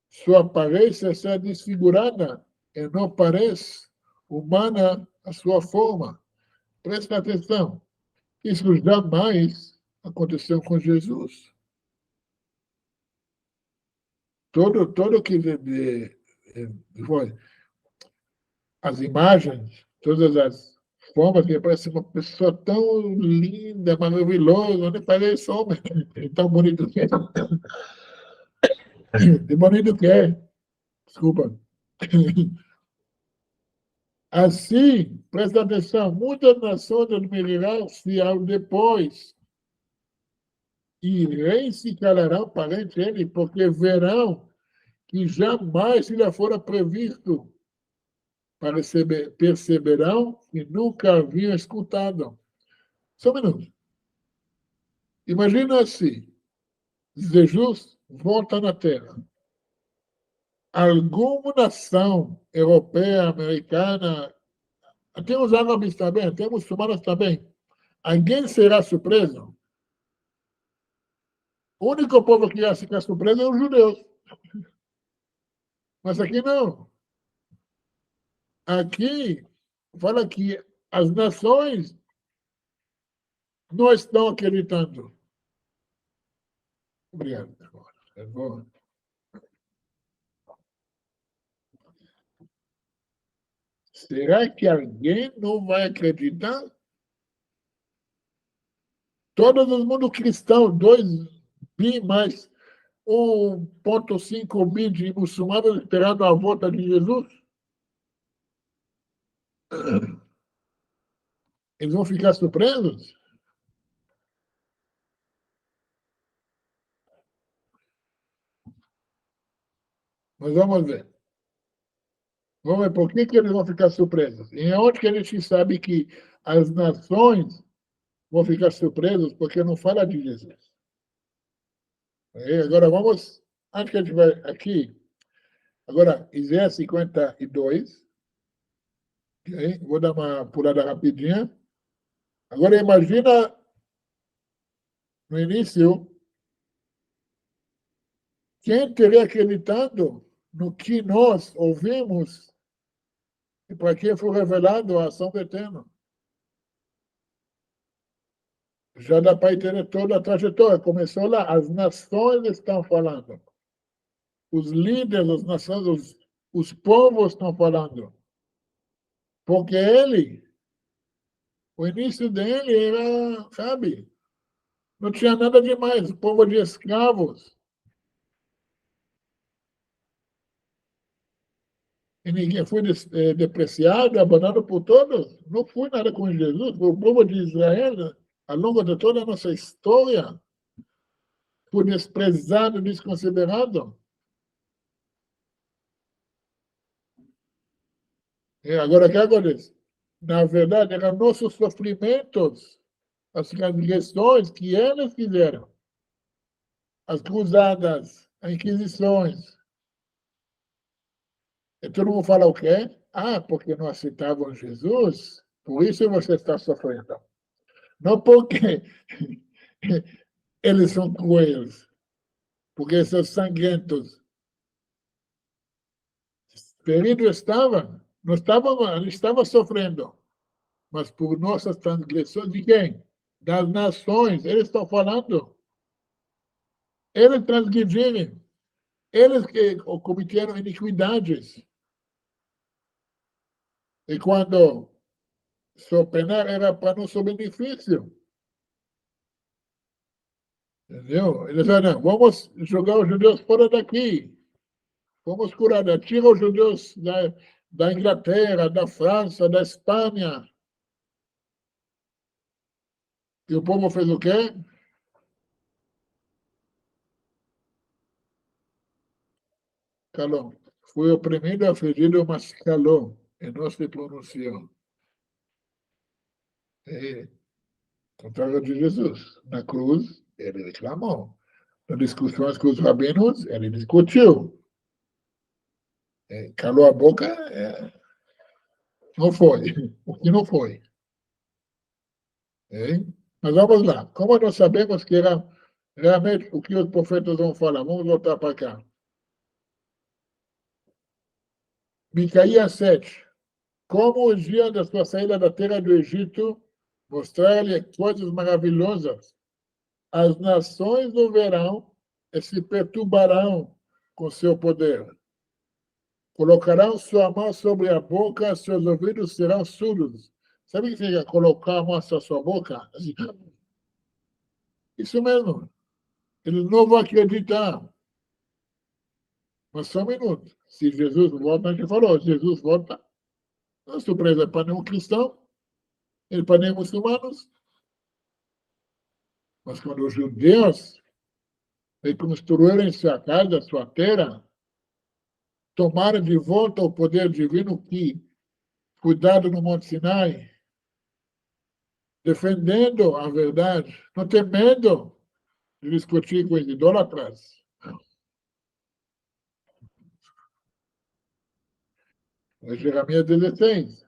sua aparência está desfigurada e não parece humana a sua forma. Presta atenção, isso jamais aconteceu com Jesus. Todo que foi as imagens, todas as formas que parece uma pessoa tão linda, maravilhosa, nem parece homem, tão bonito que é. De bonito que é. Desculpa. Assim, presta atenção, muitas nações admirarão-se depois, e reis se calarão perante ele, porque verão que jamais lhe fora previsto, perceberão que nunca haviam escutado. Só um minuto. Imagina assim, Jesus volta na Terra. Alguma nação europeia, americana, até os árabes também, até os muçulmanos também, alguém será surpreso? O único povo que ia ficar surpreso é os judeus. Mas aqui não. Aqui fala que as nações não estão acreditando. Obrigado. É bom. Será que alguém não vai acreditar? Todo o mundo cristão, 2 bi mais 1,5 bi de muçulmanos esperando a volta de Jesus, eles vão ficar surpresos? Mas vamos ver. Vamos ver por que eles vão ficar surpresos. E onde que a gente sabe que as nações vão ficar surpresas porque não fala de Jesus? Agora vamos, antes que a gente vai aqui, agora, Isaías 52, okay? Vou dar uma pulada rapidinha. Agora imagina no início, quem teria acreditado no que nós ouvimos e para quem foi revelado a ação do Eterno? Já dá para entender toda a trajetória. Começou lá, as nações estão falando. Os líderes das nações, os povos estão falando. Porque ele, o início dele era, sabe, não tinha nada demais, o povo de escravos. E ninguém foi depreciado, abandonado por todos. Não foi nada com Jesus, foi o povo de Israel, ao longo de toda a nossa história, foi desprezado, desconsiderado. E agora, o que acontece? Na verdade, eram nossos sofrimentos, as transgressões que eles fizeram, as cruzadas, as inquisições. E todo mundo fala o quê? Ah, porque não aceitavam Jesus, por isso você está sofrendo. Não porque eles são cruéis, porque são sangrentos. Ferido estava, não estava sofrendo, mas por nossas transgressões de quem? Das nações. Eles estão falando. Eles transgrediram. Eles que cometeram iniquidades. E quando seu penar era para nosso benefício. Entendeu? Eles falaram, vamos jogar os judeus fora daqui. Vamos curar, tira os judeus da Inglaterra, da França, da Espanha. E o povo fez o quê? Calou. Foi oprimido, afligido, mas calou. E não se pronunciou. E, contrário de Jesus. Na cruz, ele reclamou. Nas discussões com os rabinos, ele discutiu. Calou a boca, não foi. O que não foi. Mas vamos lá. Como nós sabemos que era realmente o que os profetas vão falar? Vamos voltar para cá. Micaías 7. Como os dias da sua saída da terra do Egito, mostrar-lhe coisas maravilhosas. As nações o verão e se perturbarão com seu poder. Colocarão sua mão sobre a boca, seus ouvidos serão surdos. Sabe o que significa colocar a mão sobre a sua boca? Assim, isso mesmo. Eles não vão acreditar. Mas só um minuto. Se Jesus volta, a gente falou, Jesus volta, não é surpresa para nenhum cristão, ele para nenhum muçulmanos. Mas quando os judeus reconstruírem sua casa, sua terra, tomaram de volta o poder divino que foi dado no Monte Sinai, defendendo a verdade, não tem medo de discutir com os idólatras. É Jeremias 16,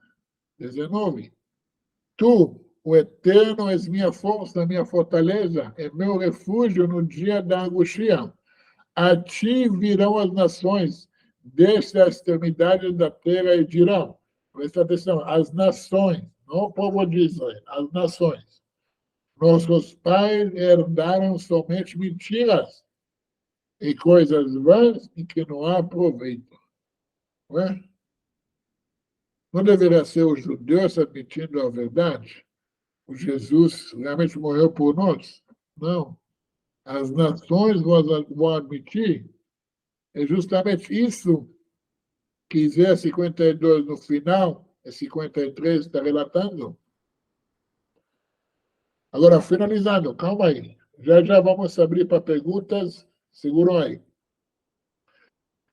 19. Tu, o Eterno, és minha força, minha fortaleza, é meu refúgio no dia da angústia. A ti virão as nações, desde a extremidade da terra e dirão, presta atenção, as nações, não o povo de Israel, as nações. Nossos pais herdaram somente mentiras e coisas vãs em que não há proveito. Não é? Não deveria ser os judeus admitindo a verdade? O Jesus realmente morreu por nós? Não. As nações vão admitir. É justamente isso que Isaías 52 no final, e 53 está relatando. Agora, finalizando, calma aí. Já vamos abrir para perguntas. Seguram aí.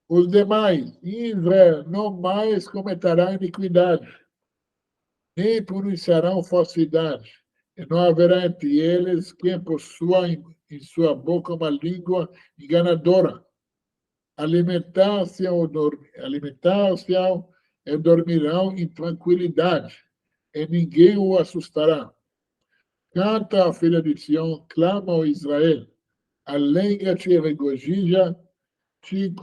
Os demais, Israel, não mais cometerão iniquidade, nem pronunciarão falsidade, e não haverá entre eles quem possua em sua boca uma língua enganadora. Alimentar-se e dormirão em tranquilidade, e ninguém o assustará. Canta a filha de Sião, clama ao Israel, alegra-te e regozija-te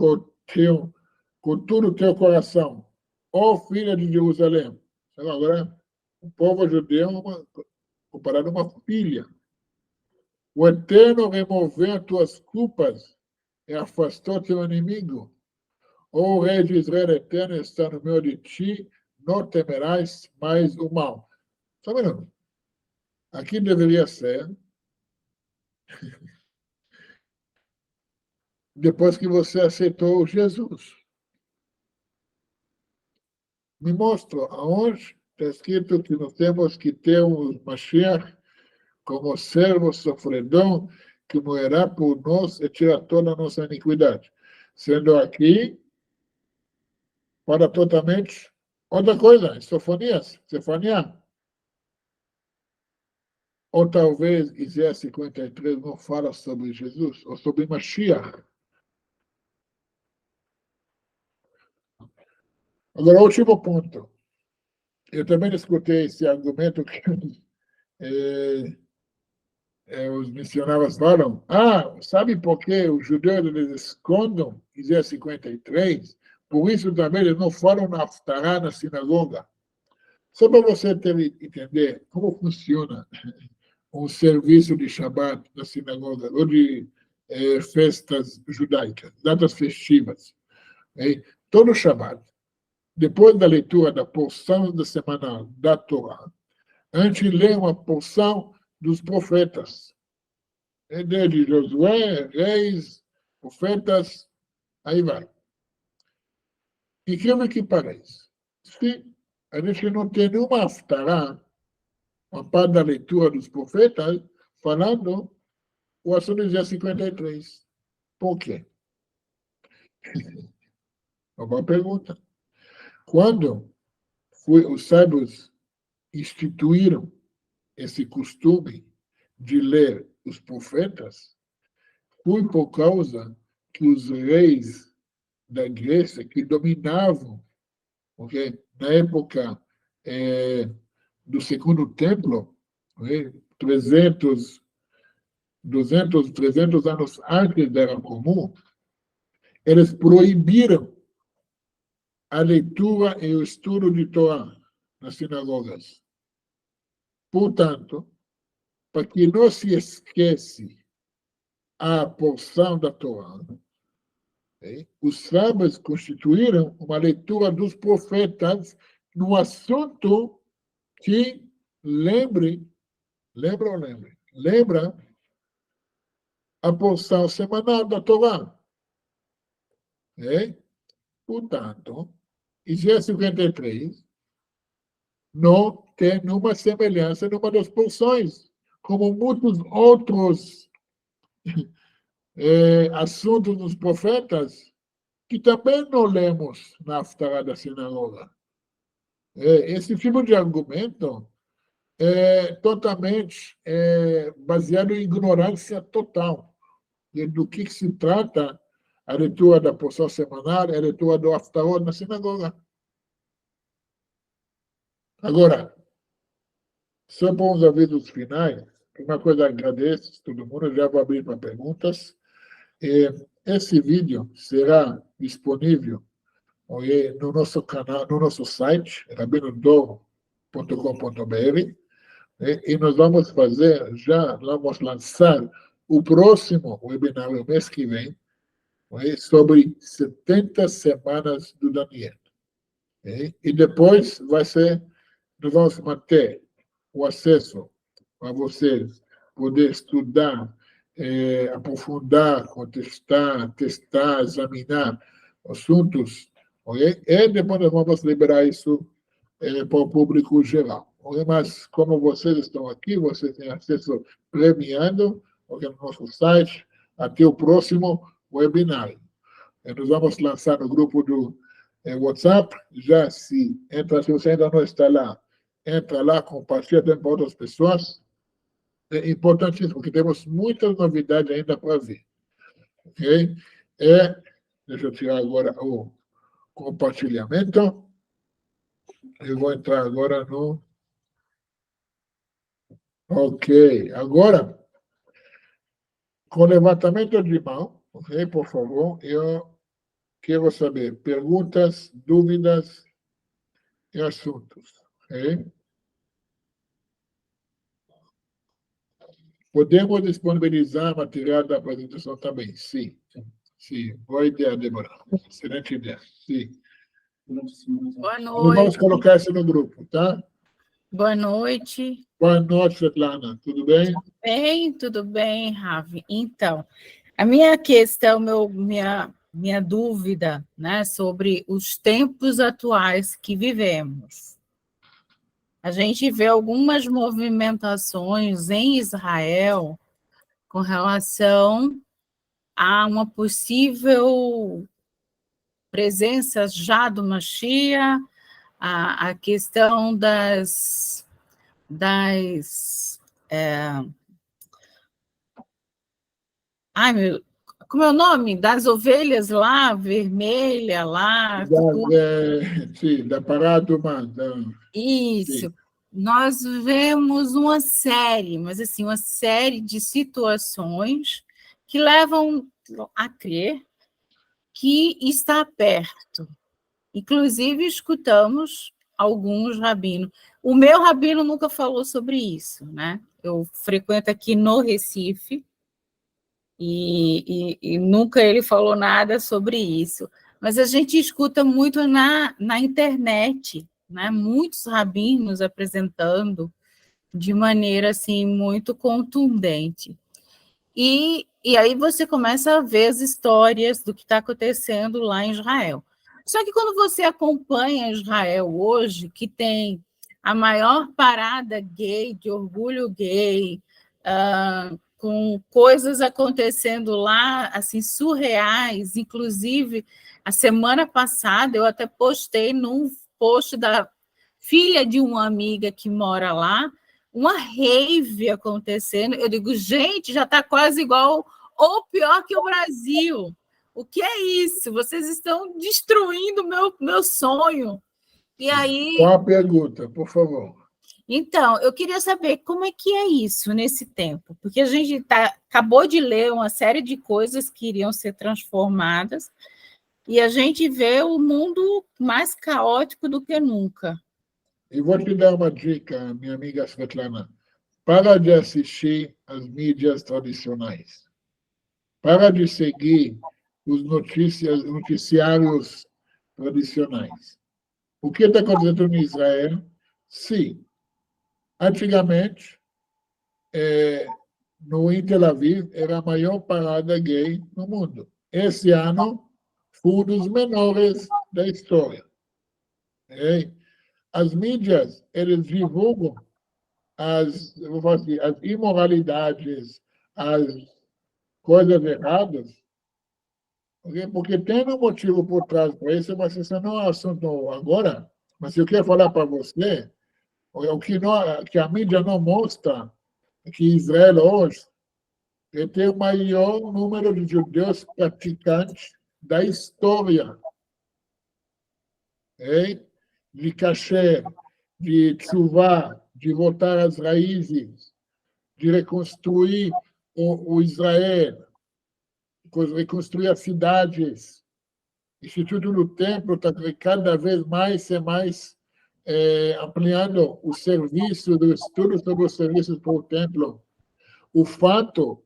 com todo o teu coração, ó filha de Jerusalém. Agora, o povo judeu comparado a uma filha. O Eterno removeu as tuas culpas e afastou teu inimigo. O rei de Israel Eterno está no meio de ti, não temerás mais o mal. Só um minuto. Aqui deveria ser, depois que você aceitou Jesus. Me mostra aonde está escrito que nós temos que ter um Mashiach como servo sofredor que morrerá por nós e tira toda a nossa iniquidade. Sendo aqui, para totalmente outra coisa, Sofania. Ou talvez Isaías 53 não fala sobre Jesus, ou sobre Mashiach. Agora, último ponto. Eu também escutei esse argumento que os missionários falam. Sabe por que os judeus eles escondem Isaías 53? Por isso também eles não falam na Haftarah na sinagoga. Só para você entender como funciona um serviço de Shabbat na sinagoga, ou de festas judaicas, datas festivas. Todo Shabbat, depois da leitura da porção da semanal da Torá, a gente lê uma porção dos profetas. De Josué, reis, profetas, aí vai. Incrível que pareça. Se a gente não tem nenhuma haftará, uma parte da leitura dos profetas, falando o assunto de 53. Por quê? É uma pergunta. Quando os sábios instituíram esse costume de ler os profetas, foi por causa que os reis da Grécia, que dominavam, okay, na época do Segundo Templo, okay, 300 anos antes da Era Comum, eles proibiram a leitura e o estudo de Torá nas sinagogas. Portanto, para que não se esqueça a porção da Torá, os sábios constituíram uma leitura dos profetas no assunto que lembra a porção semanal da Torá. Portanto, Isaías 53 não tem nenhuma semelhança numa das porções, como muitos outros assuntos dos profetas que também não lemos na Haftarah da sinagoga. Esse tipo de argumento totalmente baseado em ignorância total do que se trata a leitura da porção semanal, a leitura do Haftarot na sinagoga. Agora, só para os avisos finais, uma coisa, agradeço todo mundo, já vou abrir para perguntas. Esse vídeo será disponível no nosso canal, no nosso site, rabinodor.com.br, e nós vamos lançar o próximo webinário, mês que vem, sobre 70 semanas do Daniel. E depois nós vamos manter o acesso a vocês, poder estudar, aprofundar, contestar, testar, examinar assuntos, e depois nós vamos liberar isso para o público geral. Mas, como vocês estão aqui, vocês têm acesso premiado no nosso site, até o próximo webinário. Nós vamos lançar no grupo do WhatsApp, se você ainda não está lá, entra lá, compartilha também para outras pessoas. É importantíssimo, porque temos muitas novidades ainda para ver. Ok? Deixa eu tirar agora o compartilhamento. Eu vou entrar agora no... Ok. Agora, com levantamento de mão, ok? Por favor, eu quero saber perguntas, dúvidas e assuntos. Ok? Podemos disponibilizar material da apresentação também? Sim. Sim. Boa ideia, Débora. Excelente ideia. Sim. Boa Nós vamos noite. colocar isso no grupo, tá? Boa noite. Boa noite, Svetlana. Tudo bem? Tudo bem, Ravi. Então, a minha questão, minha dúvida, né, sobre os tempos atuais que vivemos. A gente vê algumas movimentações em Israel com relação a uma possível presença já do Mashiach, a questão como é o nome? Das ovelhas lá, vermelha lá. Sim, da parada humana. Isso. Sim. Nós vemos uma série de situações que levam a crer que está perto. Inclusive, escutamos alguns rabinos. O meu rabino nunca falou sobre isso, né? Eu frequento aqui no Recife e nunca ele falou nada sobre isso. Mas a gente escuta muito na internet, né? Muitos rabinos apresentando de maneira assim muito contundente. E aí você começa a ver as histórias do que está acontecendo lá em Israel. Só que quando você acompanha Israel hoje, que tem a maior parada gay, de orgulho gay, com coisas acontecendo lá, assim, surreais, inclusive, a semana passada eu até postei num post da filha de uma amiga que mora lá, uma rave acontecendo. Eu digo, gente, já está quase igual ou pior que o Brasil. O que é isso? Vocês estão destruindo meu sonho. E aí... Qual a pergunta, por favor? Então, eu queria saber como é que é isso nesse tempo, porque a gente acabou de ler uma série de coisas que iriam ser transformadas e a gente vê o mundo mais caótico do que nunca. E vou te dar uma dica, minha amiga Svetlana. Para de assistir as mídias tradicionais. Para de seguir os noticiários tradicionais. O que está acontecendo em Israel? Sim. Antigamente, em Tel Aviv, era a maior parada gay no mundo. Esse ano, foi um dos menores da história. As mídias, eles divulgam as imoralidades, as coisas erradas, porque tem um motivo por trás para isso, mas isso não é assunto agora. Mas eu quero falar para você O que a mídia não mostra é que Israel hoje tem o maior número de judeus praticantes da história, hein? De kasher, de tshuva, de voltar às raízes, de reconstruir o Israel, reconstruir as cidades. Instituto do Templo está cada vez mais e mais ampliando o serviço do estudo sobre os serviços para o templo. O fato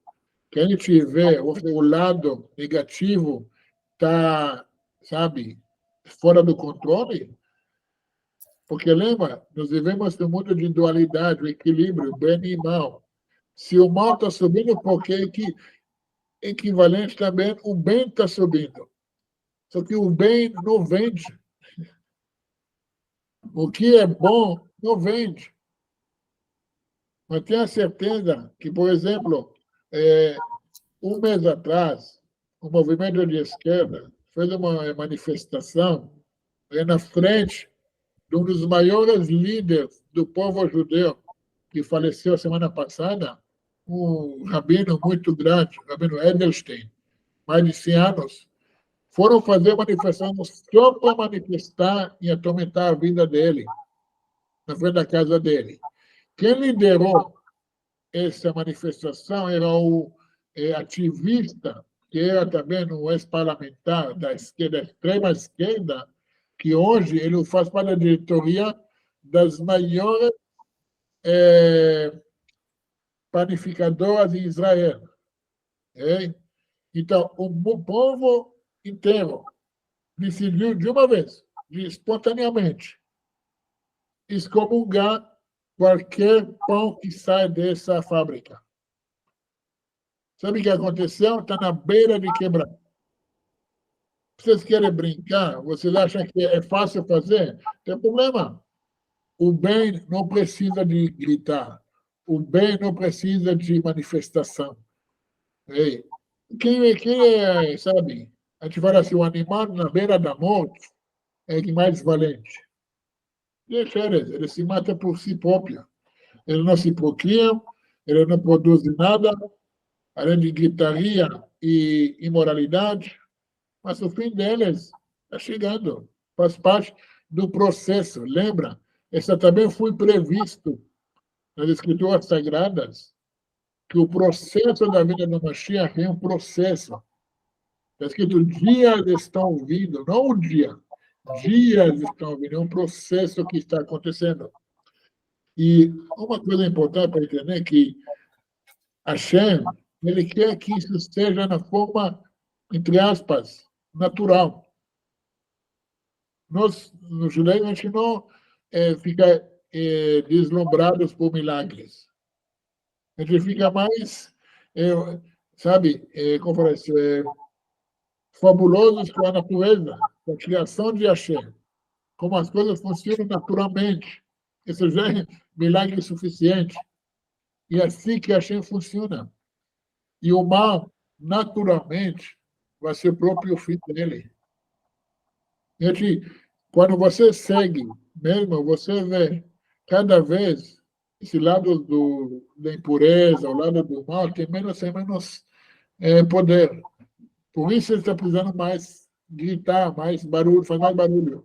que a gente vê o lado negativo está, sabe, fora do controle, porque lembra, nós vivemos num mundo de dualidade, o equilíbrio, bem e mal. Se o mal está subindo, porque equivalente também, o bem está subindo. Só que o bem não vende. O que é bom não vende. Mas tenha certeza que, por exemplo, um mês atrás, o movimento de esquerda fez uma manifestação na frente de um dos maiores líderes do povo judeu, que faleceu semana passada, um rabino muito grande, o rabino Edelstein, mais de 100 anos, foram fazer manifestação só para manifestar e atormentar a vida dele, na frente da casa dele. Quem liderou essa manifestação era o ativista, que era também um ex-parlamentar da esquerda, extrema esquerda, que hoje ele faz parte da diretoria das maiores panificadoras em Israel. Então, o povo inteiro decidiu de uma vez, espontaneamente, excomungar qualquer pão que sai dessa fábrica. Sabe o que aconteceu? Está na beira de quebrar. Vocês querem brincar? Vocês acham que é fácil fazer? Tem problema. O bem não precisa de gritar. O bem não precisa de manifestação. Sabe? A gente fala assim, o animal na beira da morte é que mais valente. Deixa eles se matam por si próprio. Eles não se procriam, eles não produzem nada, além de gritaria e imoralidade, mas o fim deles está chegando, faz parte do processo. Lembra? Isso também foi previsto nas Escrituras Sagradas, que o processo da vida do Mashiach é um processo. Está escrito, dias estão vindo, não um dia, dias estão vindo, é um processo que está acontecendo. E uma coisa importante para entender é que Hashem, ele quer que isso seja na forma, entre aspas, natural. Nós, no judaísmo, a gente não fica deslumbrados por milagres. A gente fica mais, sabe, como fala isso, fabulosos com a natureza, com a criação de Hashem. Como as coisas funcionam naturalmente. Isso já é milagre suficiente. E é assim que Hashem funciona. E o mal, naturalmente, vai ser o próprio fim dele. Gente, quando você segue, mesmo, você vê cada vez esse lado da impureza, o lado do mal, tem menos e menos poder. Por isso ele está precisando mais gritar, mais barulho, fazer mais barulho.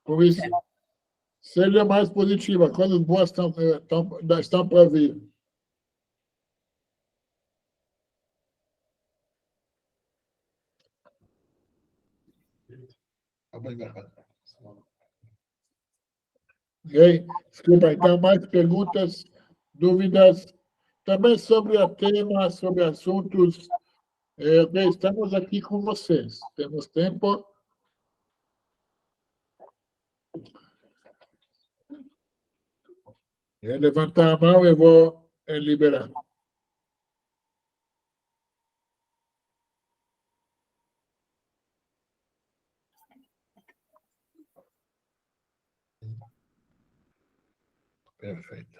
Por isso, seja mais positiva, coisas boas estão para vir. Ok? Desculpa, então, mais perguntas, dúvidas, também sobre o tema, sobre assuntos. Ok, estamos aqui com vocês. Temos tempo. Levantar a mão, eu vou liberar. Perfeito.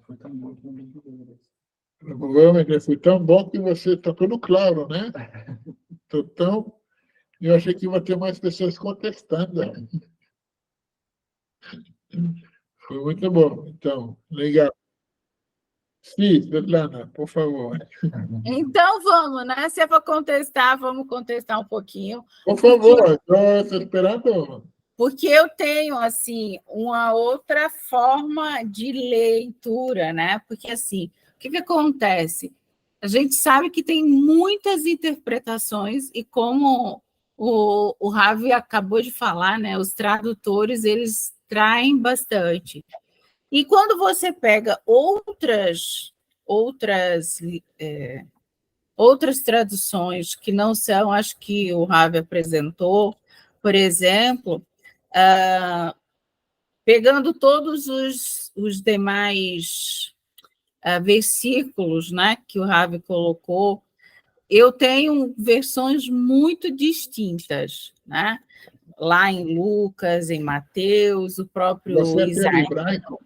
Foi tão bom que não me Provavelmente foi tão bom que você está tudo claro, né? Tão Eu achei que ia ter mais pessoas contestando. Foi muito bom. Então, legal. Sim, Svetlana, por favor. Então, vamos, né? Se é para contestar, vamos contestar um pouquinho. Por favor, estou esperando. Porque eu tenho, assim, uma outra forma de leitura, né? Porque, assim, o que acontece? A gente sabe que tem muitas interpretações e como o Ravi acabou de falar, né? Os tradutores, eles traem bastante. E quando você pega outras traduções que não são as que o Ravi apresentou, por exemplo, pegando todos os demais versículos, né, que o Ravi colocou, eu tenho versões muito distintas, né? Lá em Lucas, em Mateus, o próprio Você tem Isaías. hebraico?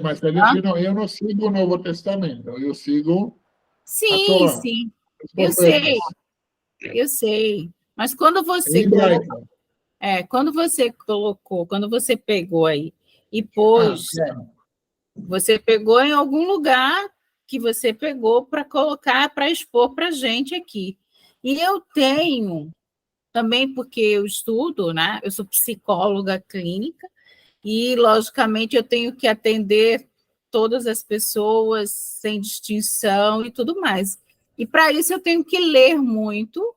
Mas a gente não, eu não sigo o Novo Testamento, eu sigo a Sim, Torá, sim, os eu profetas. sei. Mas quando Em você hebraico. quando você pegou aí e Ah, pôs, claro. você pegou em algum lugar que você pegou para colocar, para expor para a gente aqui. E eu tenho, também porque eu estudo, né? Eu sou psicóloga clínica, e, logicamente, eu tenho que atender todas as pessoas, sem distinção e tudo mais. E, para isso, eu tenho que ler muito,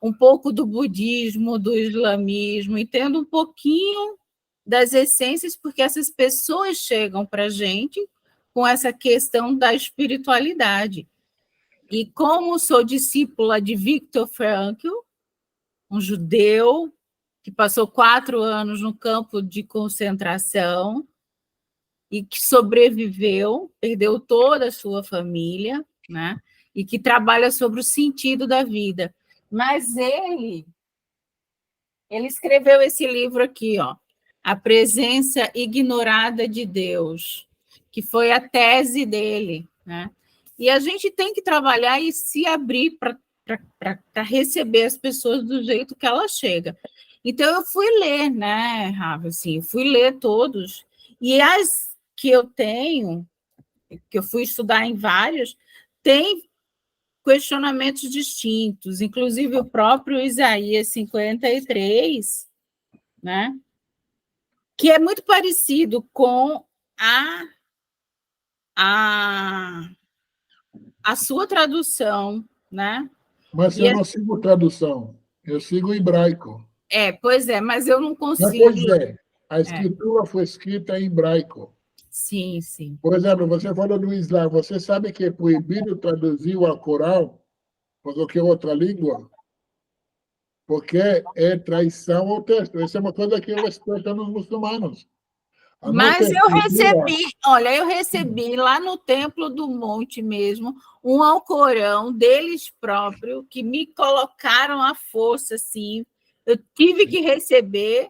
um pouco do budismo, do islamismo, entendo um pouquinho das essências, porque essas pessoas chegam para a gente com essa questão da espiritualidade. E como sou discípula de Viktor Frankl, um judeu que passou 4 anos no campo de concentração e que sobreviveu, perdeu toda a sua família, né? E que trabalha sobre o sentido da vida. Mas ele escreveu esse livro aqui, ó, A Presença Ignorada de Deus, que foi a tese dele, né? E a gente tem que trabalhar e se abrir para receber as pessoas do jeito que ela chega. Então, eu fui ler, né, Rafa? Assim, fui ler todos, e as que eu tenho, que eu fui estudar em vários, tem questionamentos distintos, inclusive o próprio Isaías 53, né? Que é muito parecido com a, a sua tradução, né? Mas E eu não sigo tradução, eu sigo hebraico. pois é, mas eu não Mas, consigo. pois é, a É, escritura foi escrita em hebraico. sim, sim. Por exemplo, você falou do Islã, você sabe que é proibido traduzir o Alcorão para qualquer outra língua? Porque é traição ao texto. Essa é uma coisa que eu respeito nos muçulmanos. A nossa Mas eu escritura, recebi lá no Templo do Monte mesmo um Alcorão deles próprios que me colocaram à força, assim. Eu tive que receber,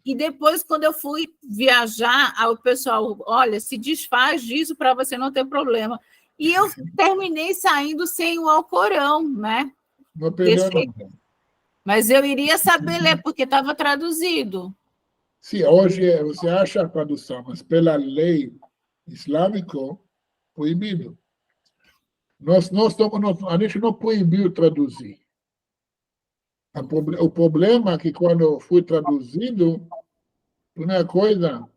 e depois, quando eu fui viajar, o pessoal, olha, se desfaz disso para você não ter problema. E eu terminei saindo sem o Alcorão, né? não perdeu Deixei, nada. mas eu iria saber ler, porque estava traduzido. Sim, hoje você acha a tradução, mas pela lei islâmica, proibido. A gente não proibiu traduzir. O problema é que quando foi traduzido, uma coisa,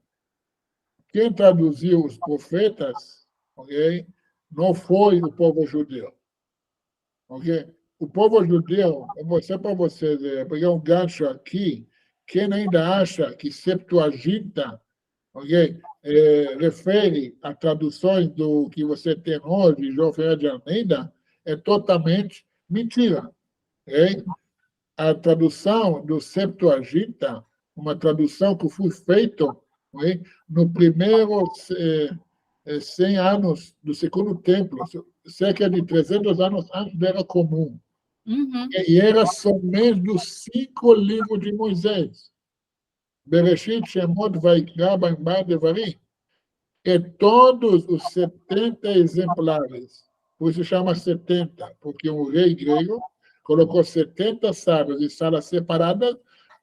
quem traduziu os profetas, ok, não foi o povo judeu. Ok? O povo judeu, para vocês pegar um gancho aqui, quem ainda acha que Septuaginta, ok, refere a traduções do que você tem hoje, João Ferreira de Almeida, é totalmente mentira. Ok? A tradução do Septuaginta, uma tradução que foi feita, ok, no primeiro 100 anos do Segundo Templo, cerca de 300 anos antes da Era Comum. Uhum. E era somente dos 5 livros de Moisés. Bereshit, Shemot, Vaikra, Bamidbar, Devarim. E todos os 70 exemplares, por isso chama 70, porque um rei grego colocou 70 sábios em salas separadas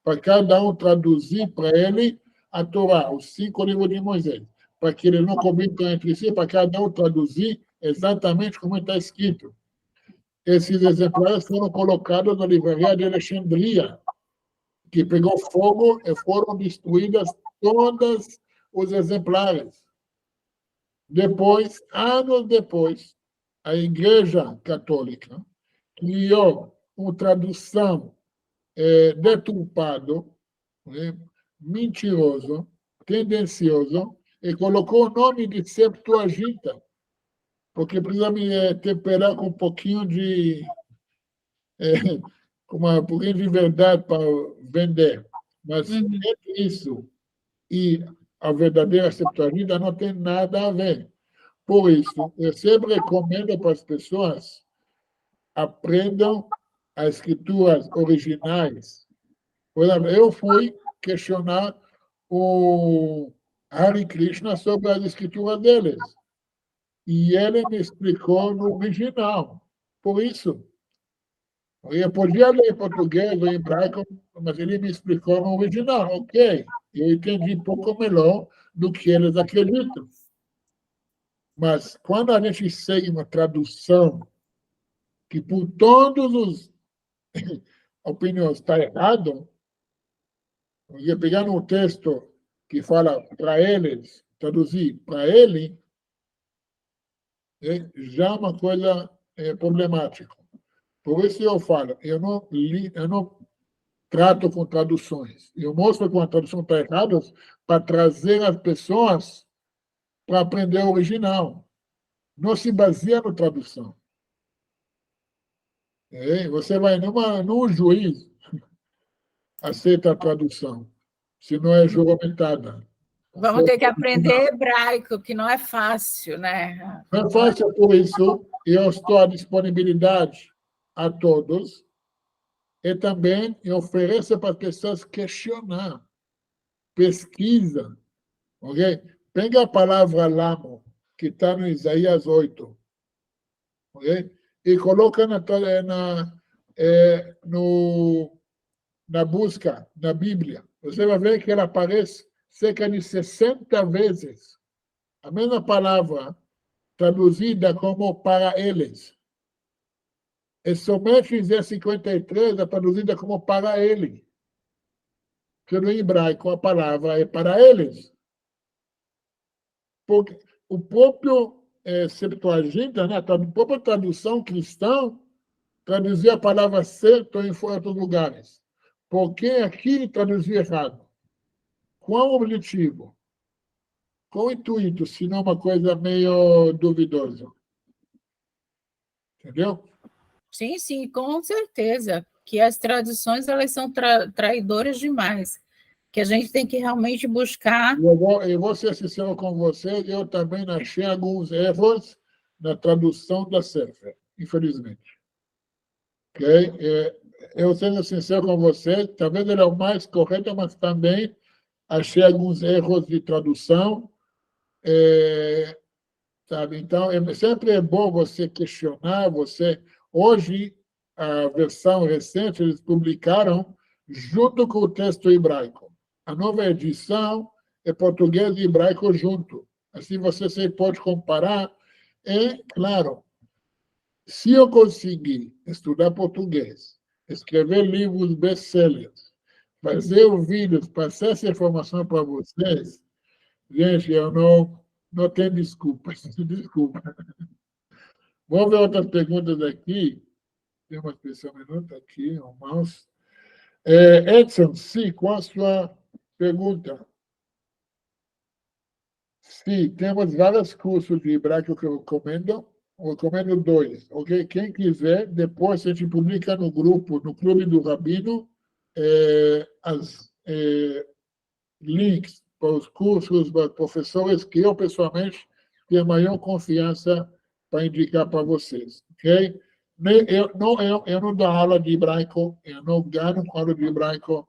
para cada um traduzir para ele a Torá, os 5 livros de Moisés, para que eles não comentam entre si, para cada um traduzir exatamente como está escrito. Esses exemplares foram colocados na livraria de Alexandria, que pegou fogo e foram destruídas todos os exemplares. Depois, anos depois, a Igreja Católica criou uma tradução deturpado, mentiroso, tendencioso, e colocou o nome de Septuaginta, porque precisa me temperar com um pouquinho de com um pouquinho de verdade para vender. Mas entre isso e a verdadeira Septuaginta não tem nada a ver. Por isso, eu sempre recomendo para as pessoas aprendam as escrituras originais. Por exemplo, eu fui questionar o Hare Krishna sobre as escrituras deles. E ele me explicou no original. Por isso, eu podia ler em português ou em hebraico, mas ele me explicou no original. Ok, eu entendi um pouco melhor do que eles acreditam. Mas quando a gente segue uma tradução que por todos os opiniões está errado, eu pegar um texto que fala para eles, traduzir para ele, já é uma coisa problemática. Por isso eu falo, eu não trato com traduções. Eu mostro que a tradução está errada para trazer as pessoas para aprender o original. Não se baseia na tradução. Você vai num juiz, aceita a tradução, se não é juramentada. Vamos ter que aprender hebraico, que não é fácil, né? Não é fácil, por isso eu estou à disponibilidade a todos e também eu ofereço para as pessoas questionar, pesquisa, ok? Pega a palavra lamo, que está no Isaías 8, ok? E coloca na busca, na Bíblia. Você vai ver que ela aparece cerca de 60 vezes. A mesma palavra, traduzida como para eles. E somente em 53 é traduzida como para ele. Porque no hebraico a palavra é para eles. Porque o próprio Septuaginta, né, a própria tradução cristã, traduzia a palavra certo em outros lugares. Porque aqui traduziu errado. Qual o objetivo? Qual o intuito, se não uma coisa meio duvidosa? Entendeu? Sim, sim, com certeza. Que as traduções elas são traidoras demais. Que a gente tem que realmente buscar. Eu vou ser sincero com você, eu também achei alguns erros na tradução da Sefer, infelizmente. Okay? Eu sendo sincero com você, talvez ele é o mais correto, mas também achei alguns erros de tradução. Sabe? Então, sempre é bom você questionar. Hoje, a versão recente, eles publicaram junto com o texto hebraico. A nova edição é português e hebraico junto. Assim você sempre pode comparar. E, claro, se eu conseguir estudar português, escrever livros best-sellers, fazer vídeos, passar essa informação para vocês, gente, eu não tenho desculpa. Desculpa. Vamos ver outras perguntas aqui. Tem uma pessoa, um minuto aqui, o mouse. Edson, sim, qual a sua pergunta? Sim, temos vários cursos de hebraico que eu recomendo. Eu recomendo 2, ok? Quem quiser, depois a gente publica no grupo, no Clube do Rabino, as links para os cursos, para os professores que eu, pessoalmente, tenho a maior confiança para indicar para vocês, ok? Eu não dou aula de hebraico, eu não ganho com aula de hebraico,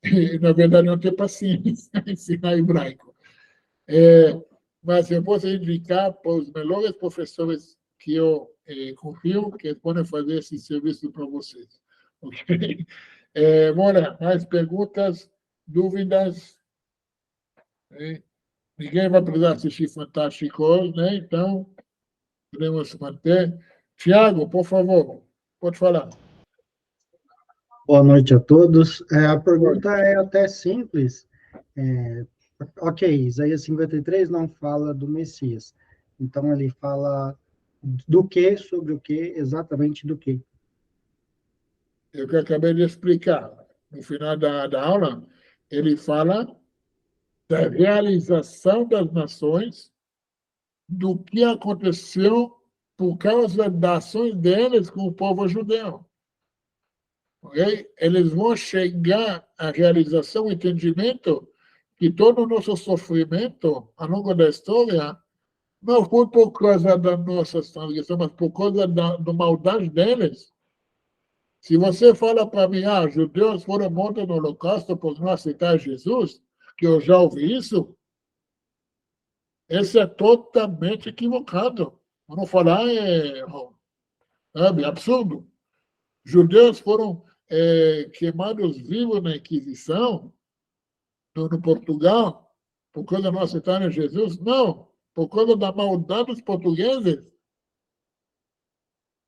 e, na verdade, não tenho paciência para ensinar hebraico. Mas eu posso indicar para os melhores professores que eu confio que eles podem fazer esse serviço para vocês. Ok? Vamos lá, mais perguntas, dúvidas? Ninguém vai precisar assistir Fantástico, né? Então, podemos manter. Tiago, por favor, pode falar. Boa noite a todos. A pergunta é até simples. Ok, Isaías 53 não fala do Messias. Então, ele fala do que, sobre o que, exatamente do que. Eu que acabei de explicar. No final da aula, ele fala da realização das nações, do que aconteceu por causa das ações deles com o povo judeu. Okay? Eles vão chegar à realização, ao entendimento que todo o nosso sofrimento ao longo da história não foi por causa das nossas transgressões, mas por causa da maldade deles. Se você fala para mim, judeus foram mortos no Holocausto por não aceitar Jesus, que eu já ouvi isso, esse é totalmente equivocado. Eu não falar é absurdo. Judeus foram queimados vivos na Inquisição, no Portugal, por causa de não aceitarem Jesus? Não, por causa da maldade dos portugueses.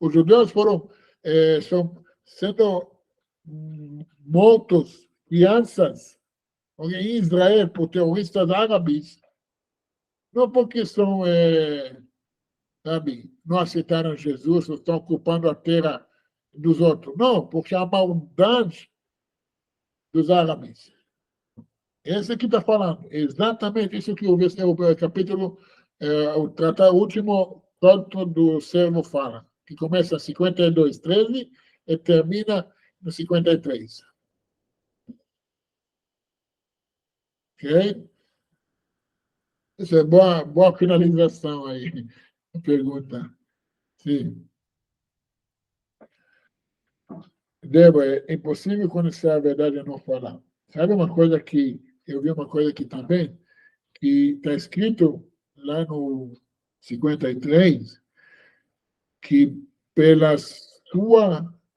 Os judeus estão sendo mortos, crianças, em Israel, por terroristas árabes, não porque não aceitaram Jesus, estão ocupando a terra dos outros. Não, porque a maldade dos árabes. Esse aqui está falando, exatamente isso que o capítulo, o último conto do servo fala, que começa em 52:13 e termina no 53. Ok? Isso é boa finalização aí, a pergunta. Sim. Débora, é impossível conhecer a verdade e não falar. Sabe uma coisa que eu vi uma coisa aqui também, que está escrito lá no 53, que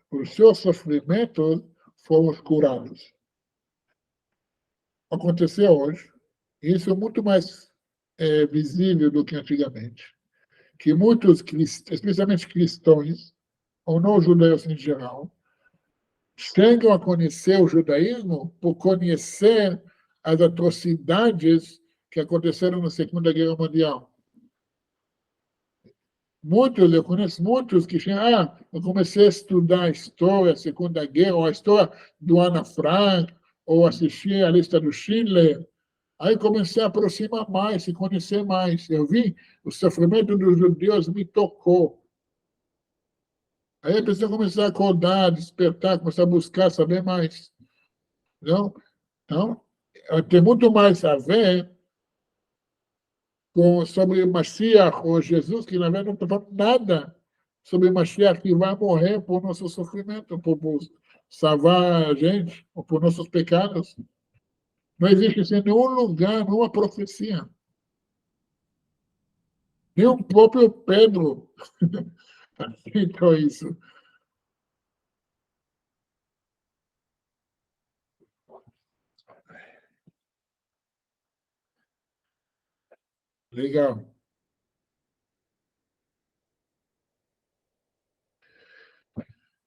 por seu sofrimento fomos curados. Aconteceu hoje, e isso é muito mais visível do que antigamente, que muitos, especialmente cristãos, ou não judeus em geral, chegam a conhecer o judaísmo por conhecer as atrocidades que aconteceram na Segunda Guerra Mundial. Eu conheço muitos que chegam, eu comecei a estudar a história, a Segunda Guerra, ou a história do Ana Frank, ou assistir a lista do Schindler. Aí comecei a aproximar mais, se conhecer mais. Eu vi o sofrimento dos judeus, me tocou. Aí a pessoa começou a acordar, despertar, começar a buscar, saber mais. Não? Então, tem muito mais a ver sobre Mashiach ou Jesus, que na verdade não está falando nada sobre Mashiach que vai morrer por nosso sofrimento, por salvar a gente, ou por nossos pecados. Não existe isso em nenhum lugar, nenhuma profecia. Nem o próprio Pedro aceitou isso. Legal.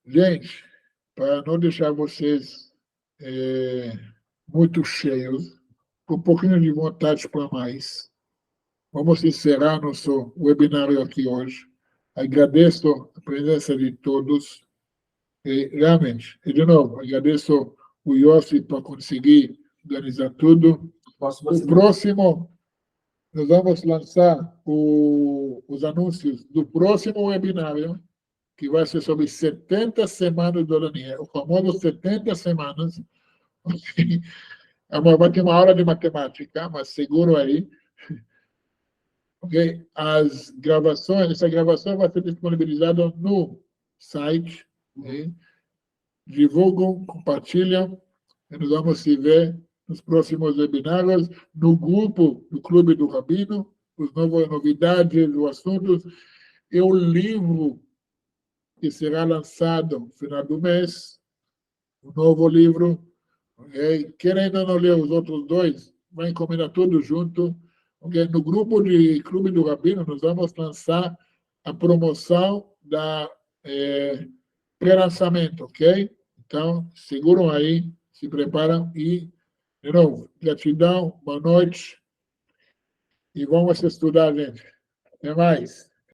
Gente, para não deixar vocês muito cheios, com um pouquinho de vontade para mais, vamos encerrar nosso webinário aqui hoje. Agradeço a presença de todos. E, realmente, e de novo, agradeço o Yossi para conseguir organizar tudo. O próximo, nós vamos lançar os anúncios do próximo webinário, que vai ser sobre 70 semanas do Daniel, o famoso 70 semanas. Vai ter uma aula de matemática, mas seguro aí. Okay? Essa gravação vai ser disponibilizada no site. Okay? Divulgam, compartilham, e nós vamos se ver nos próximos webinários, no grupo do Clube do Rabino, as novas novidades, os assuntos, e o livro que será lançado no final do mês, um novo livro. Okay? Quem ainda não leu os outros dois, vai encomendar tudo junto. Okay? No grupo de Clube do Rabino, nós vamos lançar a promoção da pré-lançamento, ok? Então, seguram aí, se preparam e, de novo, gratidão, boa noite e vamos estudar, gente. Até mais.